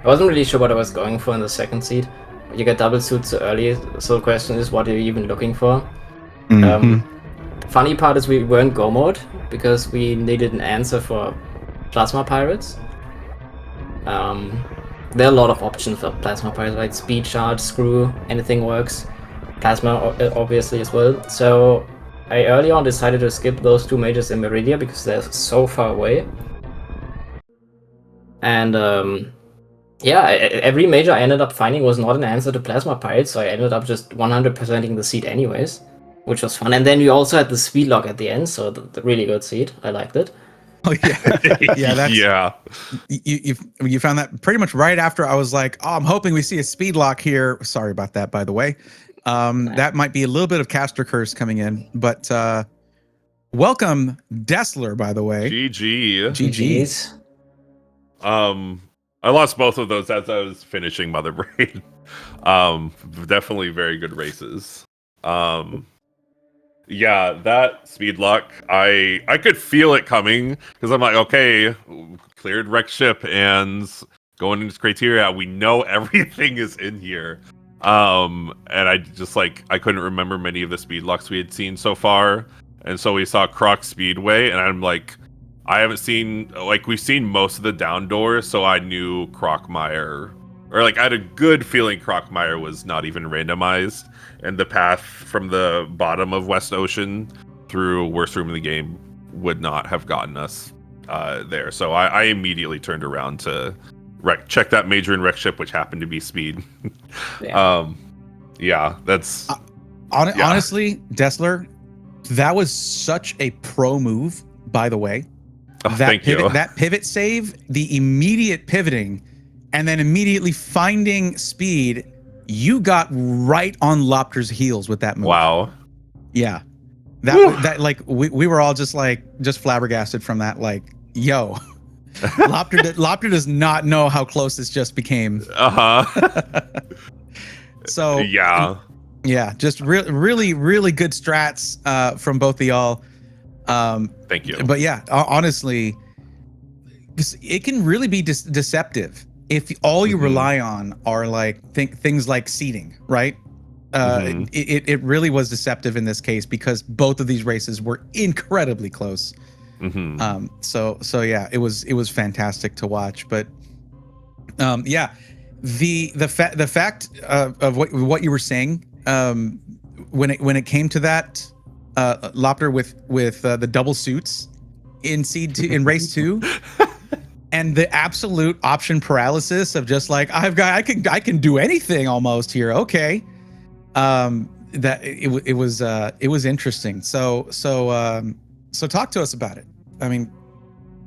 I wasn't really sure what I was going for in the second seat. You get double suits so early, so the question is, what are you even looking for? Mm-hmm. Funny part is we weren't go mode because we needed an answer for plasma pirates. There are a lot of options for plasma pirates, right? Speed, charge, screw, anything works. Plasma obviously as well. So I early on decided to skip those 2 majors in Meridia because they're so far away. And yeah, every major I ended up finding was not an answer to plasma pirates, so I ended up just 100%ing the seed anyways, which was fun. And then we also had the speed lock at the end, so the really good seed. I liked it. Oh yeah, yeah. That's, yeah. You found that pretty much right after I was like, oh, I'm hoping we see a speed lock here. Sorry about that, by the way. That might be a little bit of caster curse coming in, but welcome desseler, by the way. GG's. I lost both of those as I was finishing Mother Brain. Definitely very good races. Yeah, that speed lock, I could feel it coming because I'm like, okay, cleared wreck ship and going into criteria, we know everything is in here. And I just like, I couldn't remember many of the speed locks we had seen so far. And so we saw Croc Speedway, and I'm like, I haven't seen, like, we've seen most of the down doors, so I knew Crocmire, or like, I had a good feeling Crocmire was not even randomized, and the path from the bottom of West Ocean through worst room in the game would not have gotten us there. So I immediately turned around to check that major in wreck ship, which happened to be speed. Yeah, that's... Honestly, desseler, that was such a pro move, by the way. Oh, thank you. That pivot save, the immediate pivoting, and then immediately finding speed, you got right on loptr's heels with that move. Wow. Yeah. That like we were all just flabbergasted from that. Like, yo, Loptr does not know how close this just became. So yeah, just really good strats from both of y'all. Thank you. But yeah, honestly, it can really be deceptive if all you rely on are like things like seeding, right? It really was deceptive in this case because both of these races were incredibly close. So yeah, it was fantastic to watch. But yeah, the fact of what you were saying when it came to that Loptr with the double suits in in race 2 and the absolute option paralysis of just like I can do anything almost here. Okay. That it was interesting. So talk to us about it. I mean,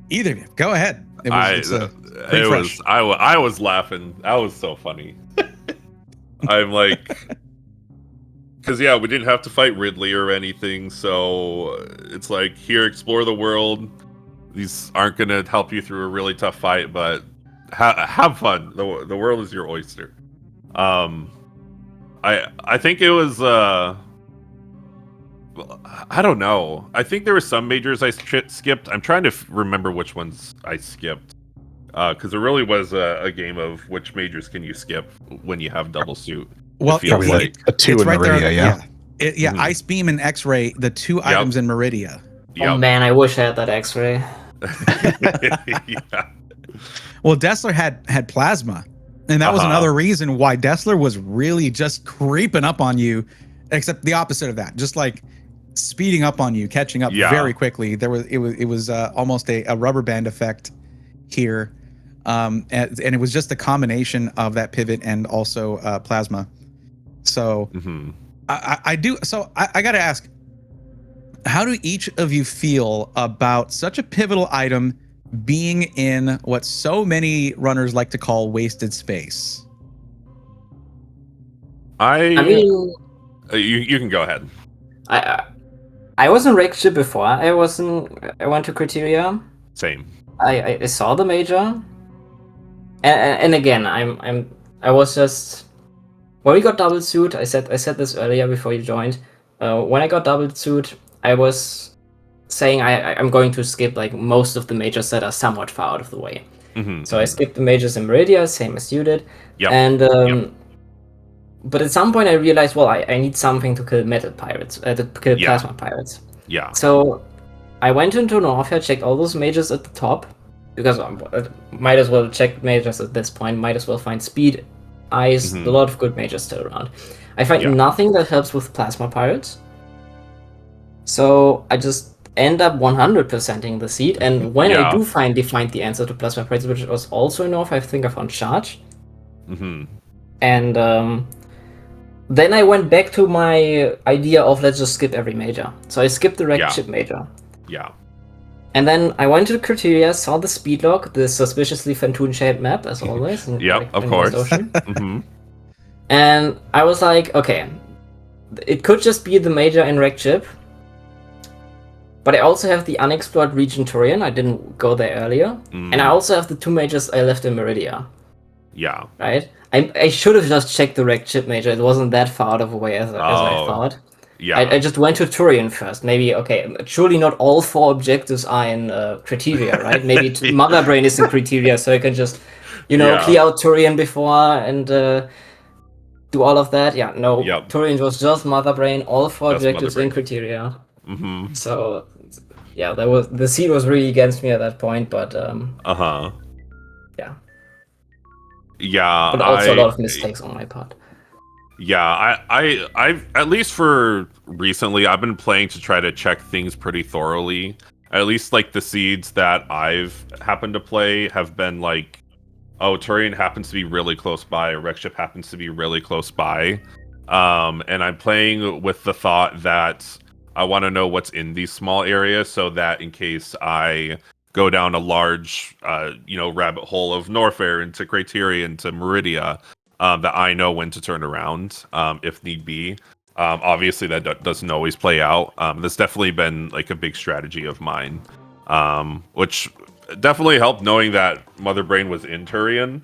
either of you, go ahead. I was laughing. That was so funny. I'm like, because yeah, we didn't have to fight Ridley or anything, so it's like, here, explore the world. These aren't gonna help you through a really tough fight, but have fun. The world is your oyster. I think it was I don't know. I think there were some majors I skipped. I'm trying to remember which ones I skipped. Because it really was a game of which majors can you skip when you have double suit. Well, it feels like a 2 in Meridia, yeah. Ice Beam and X-Ray, the two items in Meridia. Oh man, I wish I had that X-Ray. Yeah. Well, desseler had plasma, and that was another reason why desseler was really just creeping up on you, except the opposite of that, just like speeding up on you, catching up very quickly. It was almost a rubber band effect here, and it was just a combination of that pivot and also plasma. So I got to ask, how do each of you feel about such a pivotal item being in what so many runners like to call wasted space? I mean, you can go ahead. I was in Rake Ship before. I went to Criteria. Same. I saw the major, and again, I was just, when we got double suit. I said this earlier before you joined. When I got double suit, I was saying I'm going to skip like most of the majors that are somewhat far out of the way. So I skipped the majors in Meridia, same as you did. And but at some point I realized, well, I need something to kill metal pirates, to kill plasma pirates. Yeah. So I went into Norfair, checked all those majors at the top, because I might as well check majors at this point. Might as well find speed, ice, a lot of good majors still around. I find nothing that helps with plasma pirates. So I just end up 100%ing the seed, and when I do finally find the answer to plasma pirates, which was also enough, I think I found charge. And then I went back to my idea of let's just skip every major. So I skipped the wrecked ship major. Yeah. And then I went to the criteria, saw the speed log, the suspiciously Phantoon-shaped map, as always. Of course. And I was like, okay, it could just be the major in wrecked ship. But I also have the unexplored region Turian. I didn't go there earlier. And I also have the two majors I left in Meridia. Yeah. Right? I should have just checked the wrecked ship major. It wasn't that far out of the way as I thought. Yeah. I just went to Turian first. Maybe, okay, surely not all 4 objectives are in criteria, right? Maybe Mother Brain is in criteria, so I can just, clear out Turian before and do all of that. Yeah, no, Turian was just Mother Brain, all 4 objectives in criteria. So, yeah, the seed was really against me at that point, but yeah. Yeah, but also a lot of mistakes on my part. Yeah, I've at least for recently, I've been playing to try to check things pretty thoroughly. At least like the seeds that I've happened to play have been like, oh, Turian happens to be really close by, or Wreckship happens to be really close by. And I'm playing with the thought that I want to know what's in these small areas so that in case I go down a large, rabbit hole of Norfair into Criterion to Meridia, that I know when to turn around, if need be. Obviously, that doesn't always play out. That's definitely been like a big strategy of mine, which definitely helped knowing that Mother Brain was in Turian.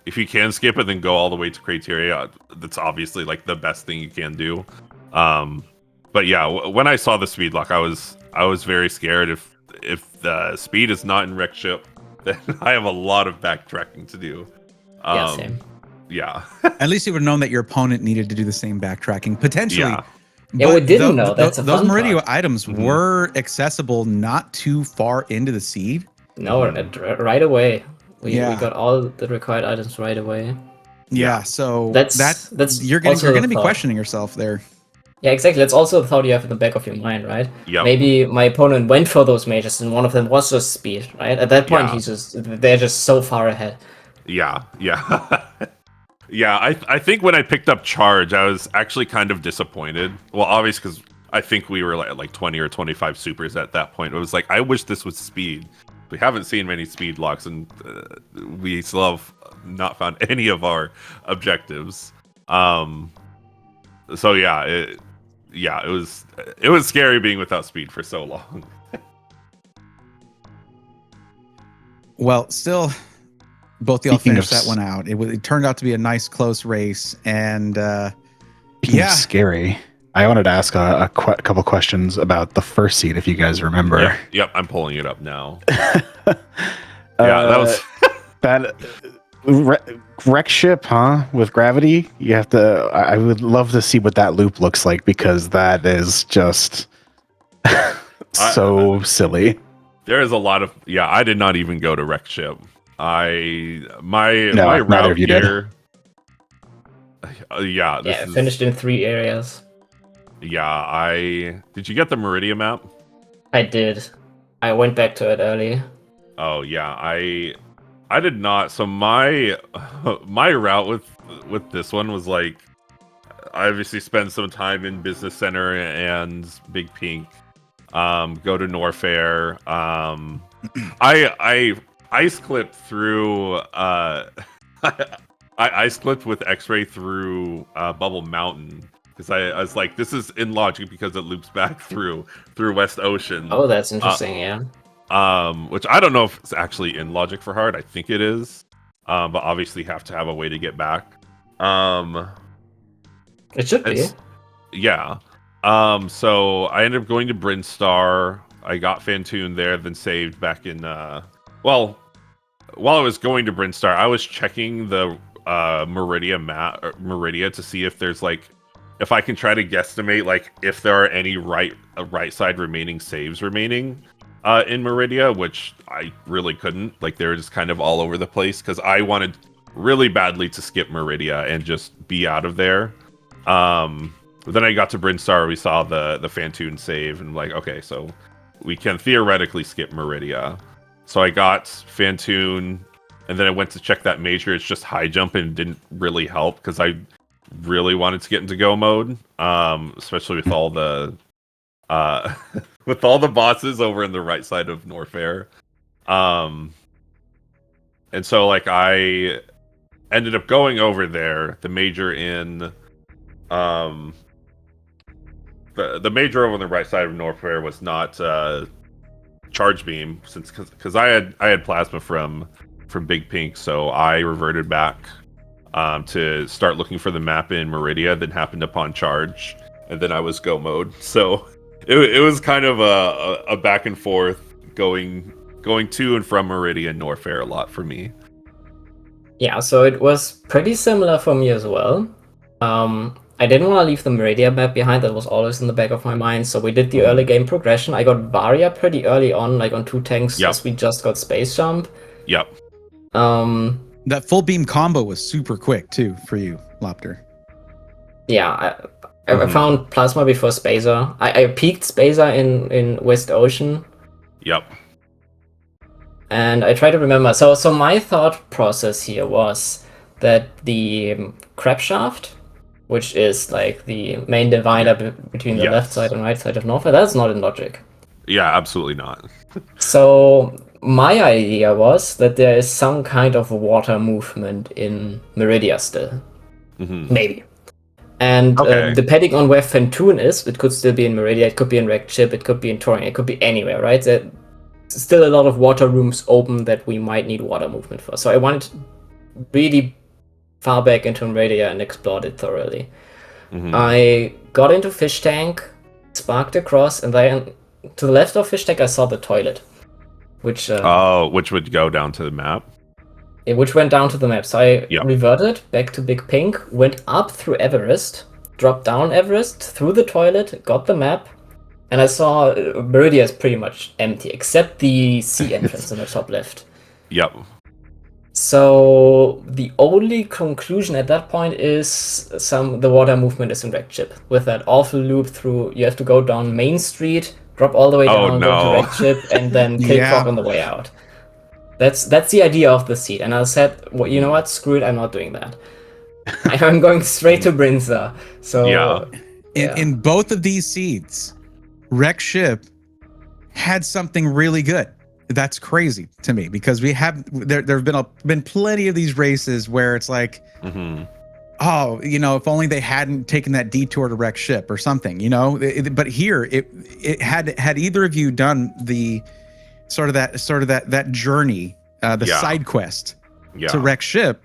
If you can skip it, then go all the way to Criteria. That's obviously like the best thing you can do. But yeah, when I saw the speed lock, I was very scared. If the speed is not in Wreck Ship, then I have a lot of backtracking to do. Yeah, same. Yeah. At least you would have known that your opponent needed to do the same backtracking potentially. Yeah. Yeah, we didn't know. That's a those fun Meridia part. items were accessible not too far into the seed. No, right away. We Yeah. got all the required items right away. Yeah, so That's you're also going to the be thought. questioning yourself there. Yeah, exactly. That's also the thought you have in the back of your mind, right? Yep. Maybe my opponent went for those mages, and one of them was just speed, right? At that point, Yeah. they're just so far ahead. Yeah. Yeah, I think when I picked up Charge, I was actually kind of disappointed. Well, obviously, because I think we were like 20 or 25 supers at that point. It was like, I wish this was speed. We haven't seen many speed locks, and we still have not found any of our objectives. So yeah, it was scary being without speed for so long. Well, still, both y'all Speaking finished of that one out. It turned out to be a nice close race, and Speaking of scary, I wanted to ask a couple questions about the first seed, if you guys remember. Yep, I'm pulling it up now. Yeah, that was that wreck ship, huh? With gravity, you have to. I would love to see what that loop looks like, because that is just so silly. There is a lot of I did not even go to wreck ship. My neither route of you here. I finished in 3 areas. Yeah, did you get the Meridian map? I did. I went back to it early. Oh yeah, I did not. So my route with this one was like, I obviously spend some time in Business Center and Big Pink. Go to Norfair. I ice clipped through. I ice clipped with X-ray through Bubble Mountain, because I was like, this is in logic because it loops back through West Ocean. Oh, that's interesting. Yeah. Which I don't know if it's actually in logic for hard. I think it is. But obviously have to have a way to get back. It should be. Yeah. So I ended up going to Brinstar. I got Fantoon there, then saved back in while I was going to Brinstar, I was checking the Meridia to see if there's if I can try to guesstimate if there are any right side remaining saves remaining in Meridia, which I really couldn't. They were just kind of all over the place, because I wanted really badly to skip Meridia and just be out of there. Then I got to Brinstar, we saw the Fantoon save, and okay, so we can theoretically skip Meridia. So I got Fantoon, and then I went to check that major. It's just high jump, and it didn't really help, because I really wanted to get into go mode, especially with all the with all the bosses over in the right side of Norfair. And so I ended up going over there. The major in the major over on the right side of Norfair was not charge beam, because I had plasma from Big Pink, so I reverted back to start looking for the map in Meridia, then happened upon charge, and then I was go mode. So it was kind of a back and forth going to and from Meridia and Norfair a lot for me. Yeah, so it was pretty similar for me as well. I didn't want to leave the Meridia map behind. That was always in the back of my mind. So we did the early game progression. I got Varia pretty early on, on 2 tanks, as we just got Space Jump. Yep. That full beam combo was super quick too for you, loptr. Yeah, I found Plasma before Spacer. I peaked Spacer in West Ocean. Yep. And I try to remember. So my thought process here was that the Crab Shaft, which is the main divider between the left side and right side of Norfair, that's not in logic. Yeah, absolutely not. So my idea was that there is some kind of water movement in Meridia still. Maybe. And Okay. depending on where Fentoon is, it could still be in Meridia, it could be in Wrecked Ship, it could be in Touring, it could be anywhere, right? There's still a lot of water rooms open that we might need water movement for. So I wanted really far back into Meridia and explored it thoroughly. Mhm. I got into Fish Tank, sparked across, and then to the left of Fish Tank I saw the toilet, which Which would go down to the map. which went down to the map. So I Yeah. reverted back to Big Pink, went up through Everest, dropped down Everest, through the toilet, got the map, and I saw Meridia is pretty much empty, except the sea entrance in the top left. Yep. So the only conclusion at that point is the water movement is in Wrecked Ship. With that awful loop through, you have to go down Main Street, drop all the way Oh, down, go no. to Wrecked Ship, and then kill Yeah. Croc on the way out. That's the idea of the seed. And I said, well, you know what? Screw it, I'm not doing that. I'm going straight to Brinza. So Yeah. In both of these seeds, Wreck Ship had something really good. That's crazy to me because there have been plenty of these races where it's like, Mhm. oh, if only they hadn't taken that detour to Wreck Ship or something, but here it had either of you done the sort of that journey, the Yeah. side quest Yeah. to Wreck Ship,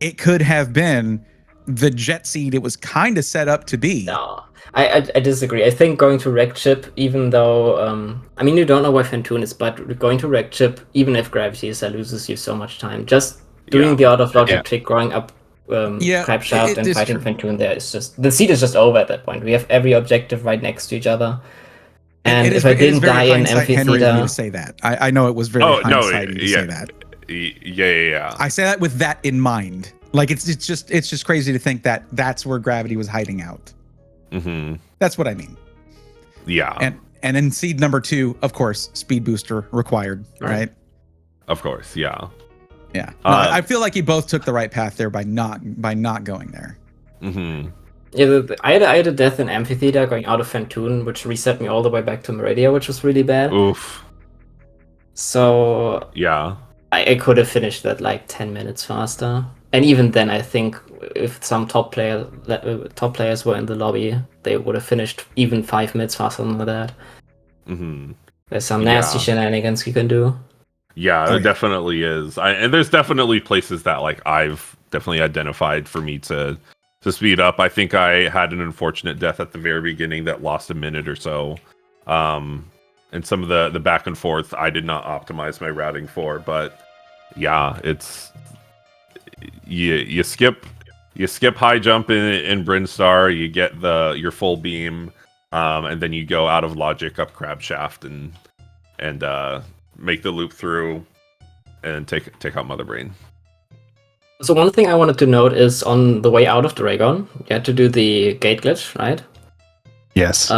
it could have been the jet seed it was kind of set up to be. no, I disagree. I think going to Wrecked Ship, even though I mean you don't know where Fentoon is, but going to Wrecked Ship, even if gravity is there, loses you so much time. Just doing Yeah. the out of logic Yeah. trick, growing up Yeah, Crab Shaft it and is fighting true. Fentoon there is just the seed is just over at that point. We have every objective right next to each other. And It is if I ve- it is didn't very die in hindsight Henry of you Amphitheater, to say that. I know it was very Oh no! hindsight to Yeah. say that. Yeah. I say that with that in mind. Like it's just crazy to think that that's where gravity was hiding out. Mm-hmm. That's what I mean. Yeah. And in seed number 2, of course, speed booster required, right? Of course. Yeah. Yeah. No, I feel like you both took the right path there by not going there. Mm-hmm. yeah, I had a death in Amphitheater going out of Fentoon, which reset me all the way back to Meridia, which was really bad. Oof. So Yeah. I could have finished that like 10 minutes faster. And even then, I think if some top players were in the lobby, they would have finished even 5 minutes faster than that. Mm-hmm. There's some nasty Yeah. shenanigans you can do. Yeah, Oh, it yeah. definitely is. And there's definitely places that like I've definitely identified for me to speed up. I think I had an unfortunate death at the very beginning that lost a minute or so. And some of the back and forth I did not optimize my routing for, but yeah, it's you skip high jump in Brinstar, you get your full beam, and then you go out of logic up Crab Shaft and make the loop through and take out Mother Brain. So one thing I wanted to note is on the way out of Dragon, you had to do the gate glitch, right? Yes.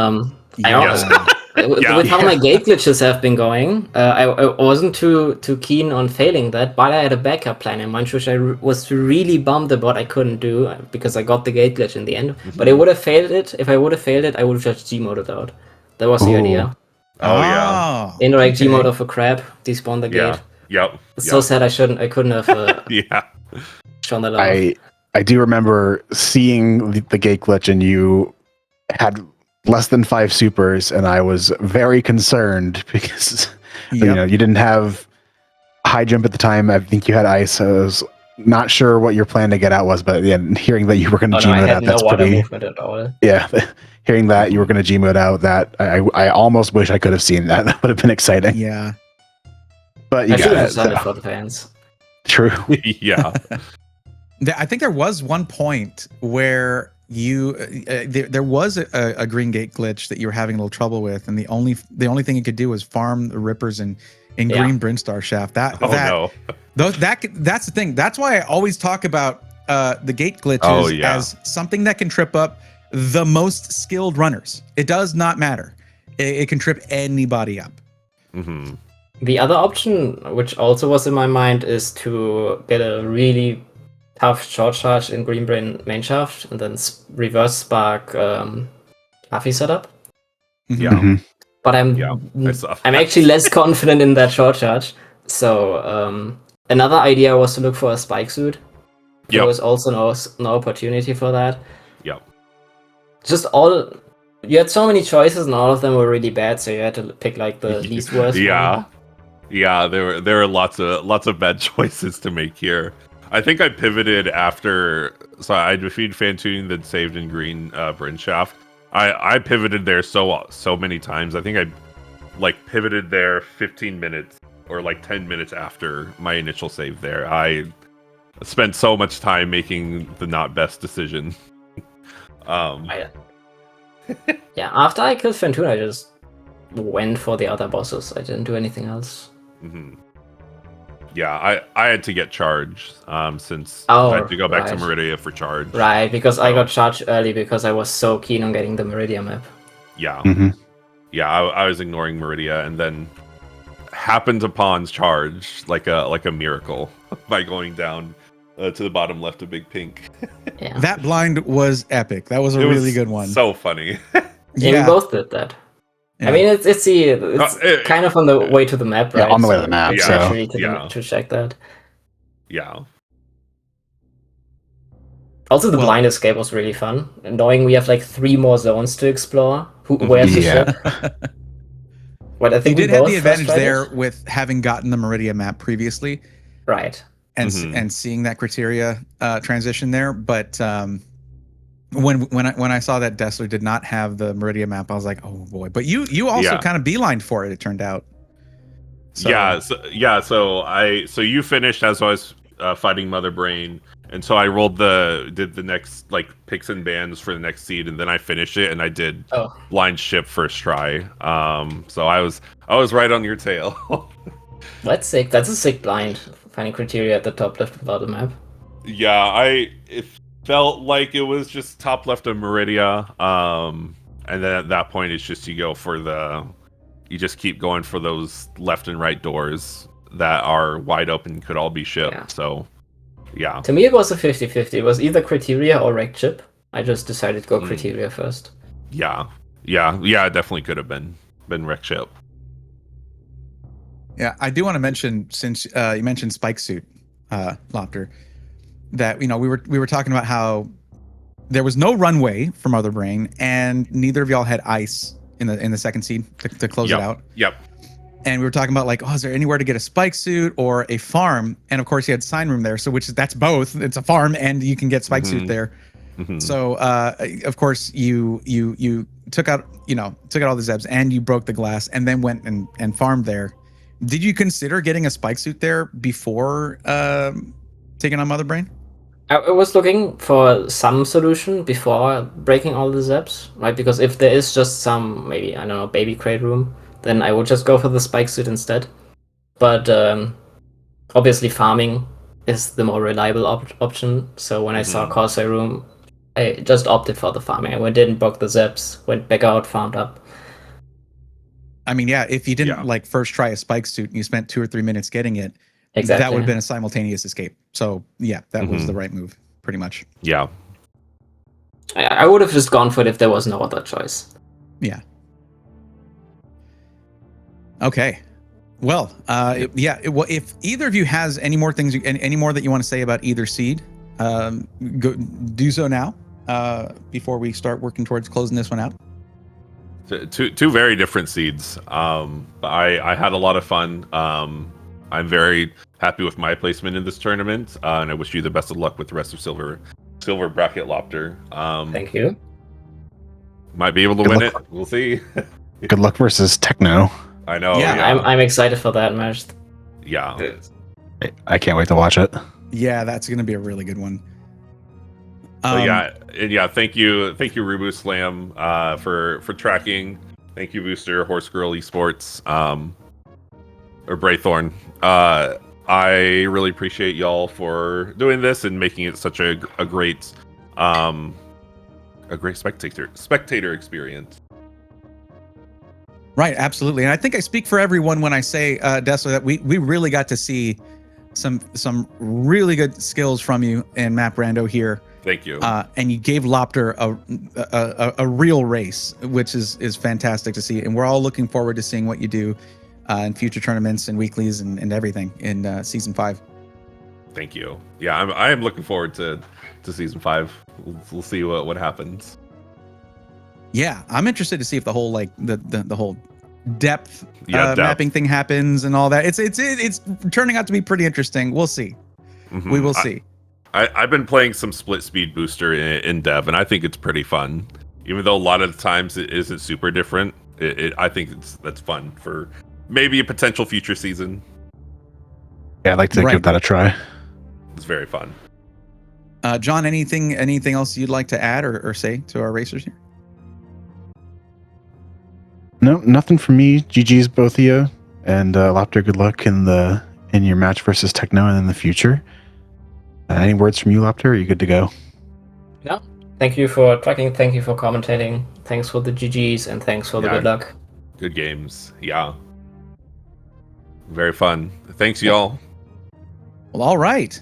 With how my gate glitches have been going, I wasn't too keen on failing that, but I had a backup plan in mind, which I was really bummed about I couldn't do because I got the gate glitch in the end. But I would have failed it. If I would have failed it, I would have just Gmoded out. That was the Ooh. idea. Oh, yeah. Indirect okay. Gmod of a crab, despawn the Yeah. gate. Yep. It's so sad I couldn't have Yeah. shown that off. I do remember seeing the gate glitch, and you had less than 5 supers, and I was very concerned because Yep. you didn't have high jump at the time. I think you had ice. So I was not sure what your plan to get out was, but yeah, hearing that you were going to I Gmod had out, no that's water pretty. movement at all. Yeah, hearing that you were going to Gmod out, that I almost wish I could have seen that. That would have been exciting. Yeah. But you I should got have done it. it for the fans. True. Yeah. I think there was one point where there was a green gate glitch that you were having a little trouble with, and the only thing you could do was farm the rippers in green Brinstar Shaft. No. That's the thing. That's why I always talk about the gate glitches as something that can trip up the most skilled runners. It does not matter. It can trip anybody up. Mm-hmm. The other option, which also was in my mind, is to get a really tough short charge in Green Brain main shaft and then reverse spark Afi setup. Yeah. Mhm. But I saw I'm that. actually less confident in that short charge. So another idea was to look for a spike suit. There Yep. was also no opportunity for that. Yep. just all. You had so many choices, and all of them were really bad. So you had to pick like the least worst one. Yeah, there were lots of bad choices to make here. I think I pivoted after, so I defeated Fantoon, then saved in green Bryn Shaft. I pivoted there so many times. I think I like pivoted there 15 minutes or like 10 minutes after my initial save there. I spent so much time making the not best decision. Yeah, after I killed Fantoon, I just went for the other bosses. I didn't do anything else. Mm-hmm. Yeah, I had to get charged since I had to go back to Meridia for charge. Right, because I got charged early because I was so keen on getting the Meridia map. Yeah. Mhm. Yeah, I was ignoring Meridia and then happened upon charge like a miracle by going down to the bottom left of Big Pink. Yeah. That blind was epic. That was a really good one. So funny. Yeah, we both did that. Yeah. I mean, it's kind of on the way to the map, right? Yeah, on the way to the map. It's so actually to check that. Yeah. Also, the blind escape was really fun. And knowing we have like 3 more zones to explore. Where's the ship? What I think you did have the advantage there with having gotten the Meridia map previously, right? And seeing that criteria transition there, but when I saw that Desseler did not have the Meridia map, I was like, oh boy. But you also kind of beelined for it. It turned out. So. So you finished as I was fighting Mother Brain, and so I did the next like picks and bans for the next seed, and then I finished it, and I did blind ship first try. So I was right on your tail. That's sick. That's a sick blind. Finding criteria at the top left of the map. Yeah, it felt like it was just top left of Meridia. And then at that point, it's just you just keep going for those left and right doors that are wide open, could all be shipped. Yeah. So, yeah. To me, it was a 50-50. It was either criteria or wrecked ship. I just decided to go criteria first. Yeah. It definitely could have been wrecked ship. Yeah, I do want to mention, since you mentioned Spike Suit, loptr, that we were talking about how there was no runway for Mother Brain, and neither of y'all had ice in the second seed to close it out. Yep. And we were talking about like, is there anywhere to get a Spike Suit or a farm? And of course, you had Sign Room there, so that's both. It's a farm, and you can get Spike Suit there. Mm-hmm. So of course, you took out all the Zebs, and you broke the glass, and then went and farmed there. Did you consider getting a Spike Suit there before taking on Mother Brain? I was looking for some solution before breaking all the Zebs, right? Because if there is just some, maybe, I don't know, baby crate room, then I would just go for the Spike Suit instead. But obviously farming is the more reliable option. So when I saw Corsair room, I just opted for the farming. I didn't broke the Zebs, went back out, farmed up. I mean, yeah, if you didn't like first try a Spike Suit and you spent 2 or 3 minutes getting it, that would have been a simultaneous escape. So yeah, that was the right move, pretty much. Yeah. I would have just gone for it if there was no other choice. Yeah. Okay. Well, if either of you has any more things, any more that you want to say about either seed, do so now before we start working towards closing this one out. Two very different seeds. I had a lot of fun. I'm very happy with my placement in this tournament, and I wish you the best of luck with the rest of Silver Bracket loptr. Thank you. Might be able to win it. We'll see. Good luck versus Techno. I know. Yeah. I'm excited for that match. Yeah. I can't wait to watch it. Yeah, that's going to be a really good one. Thank you, Rubu Slam, for tracking. Thank you, Booster, Horse Girl Esports, or Braythorn. I really appreciate y'all for doing this and making it such a great spectator experience. Right, absolutely, and I think I speak for everyone when I say, Desseler, that we really got to see some really good skills from you in Map Rando here. Thank you. And you gave loptr a real race, which is fantastic to see. And we're all looking forward to seeing what you do in future tournaments and weeklies and everything in season 5. Thank you. Yeah, I am looking forward to season 5. We'll see what happens. Yeah, I'm interested to see if the whole like the whole depth, Depth. mapping thing happens and all that. It's turning out to be pretty interesting. We'll see. Mhm. We will see. I've been playing some split speed booster in dev, and I think it's pretty fun. Even though a lot of the times it isn't super different, I think that's fun for maybe a potential future season. Yeah, I'd like to give that a try. It's very fun. John, anything else you'd like to add or say to our racers here? No, nothing from me. GG's both of you, and loptr, good luck in your match versus Techno and in the future. Any words from you, loptr? Are you good to go? Yeah. Thank you for tracking. Thank you for commentating. Thanks for the GGs and thanks for the good luck. Good games. Yeah. Very fun. Thanks, y'all. Well, all right.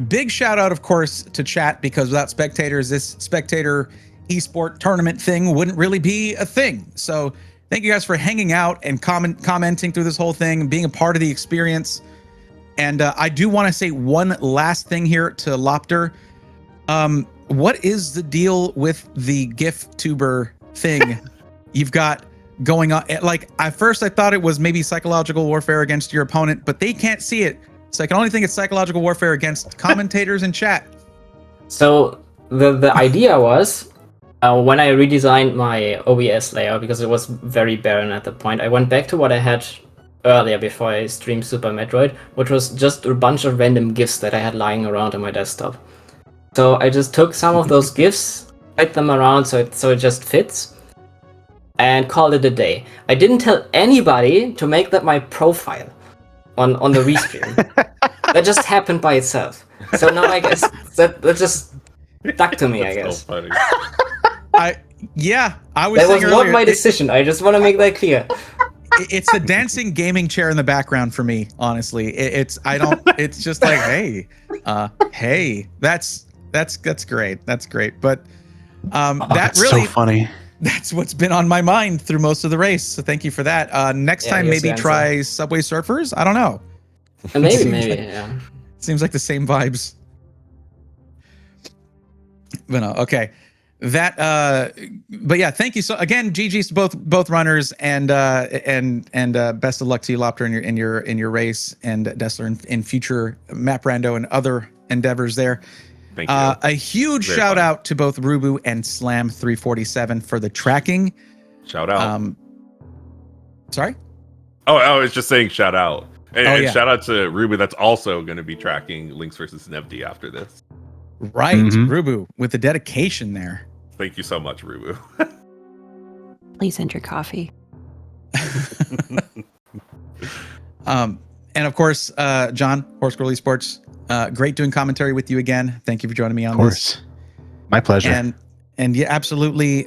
Big shout out, of course, to chat, because without spectators, this spectator esport tournament thing wouldn't really be a thing. So thank you guys for hanging out and commenting through this whole thing, being a part of the experience. And I do want to say one last thing here to loptr. What is the deal with the GIF tuber thing you've got going on? Like, at first I thought it was maybe psychological warfare against your opponent, but they can't see it. So I can only think it's psychological warfare against commentators in chat. So the idea was, when I redesigned my OBS layer, because it was very barren at the point, I went back to what I had earlier before I streamed Super Metroid, which was just a bunch of random GIFs that I had lying around on my desktop. So I just took some of those GIFs, spread them around so it just fits, and called it a day. I didn't tell anybody to make that my profile on the restream. That just happened by itself. So now I guess that just stuck to me, I guess. So funny. I was That saying was not earlier, my decision. I just want to make that clear. It's the dancing gaming chair in the background for me, honestly. It's just like, hey, that's great. That's great. But That's really so funny. That's what's been on my mind through most of the race. So thank you for that. Next time, maybe try Subway Surfers. I don't know. Maybe, yeah. Seems like the same vibes. But no, okay. That but yeah, thank you so again. GG's to both runners, and best of luck to you, loptr, in your race, and desseler in future map rando and other endeavors there. Thank you. A huge shout out to both Rubu and Slam347 for the tracking. Shout out. Sorry? Oh, I was just saying shout out. And yeah. Shout out to Rubu, that's also going to be tracking Lynx versus Nevdi after this. Right, Rubu, with the dedication there. Thank you so much, Rubu. Please enter coffee. And of course, John, Horse Girl Esports, great doing commentary with you again. Thank you for joining me on this. My pleasure. And yeah, absolutely.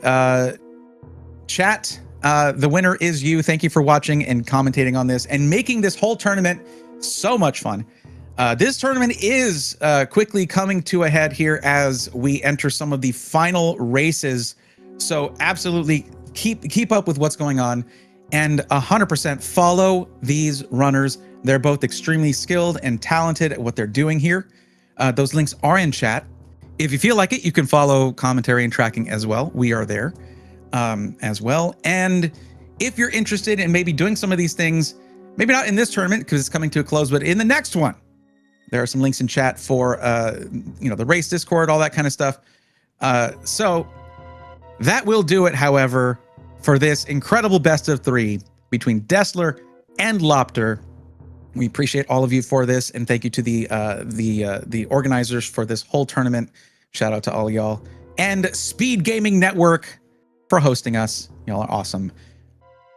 Chat, the winner is you. Thank you for watching and commentating on this and making this whole tournament so much fun. This tournament is quickly coming to a head here as we enter some of the final races. So absolutely keep up with what's going on, and 100% follow these runners. They're both extremely skilled and talented at what they're doing here. Those links are in chat. If you feel like it, you can follow commentary and tracking as well. We are there as well. And if you're interested in maybe doing some of these things, maybe not in this tournament because it's coming to a close, but in the next one, there are some links in chat for, the race Discord, all that kind of stuff. So that will do it, however, for this incredible best of 3 between desseler and loptr. We appreciate all of you for this, and thank you to the organizers for this whole tournament. Shout out to all y'all, and SpeedGaming Network for hosting us. Y'all are awesome.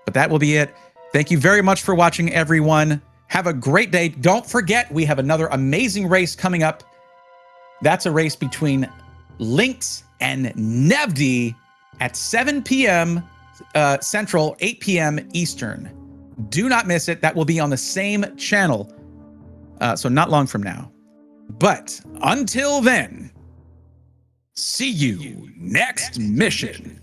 But that will be it. Thank you very much for watching, everyone. Have a great day. Don't forget, we have another amazing race coming up. That's a race between Lynx and Nevdi at 7 p.m. Central, 8 p.m. Eastern. Do not miss it. That will be on the same channel. So not long from now. But until then, see you next mission.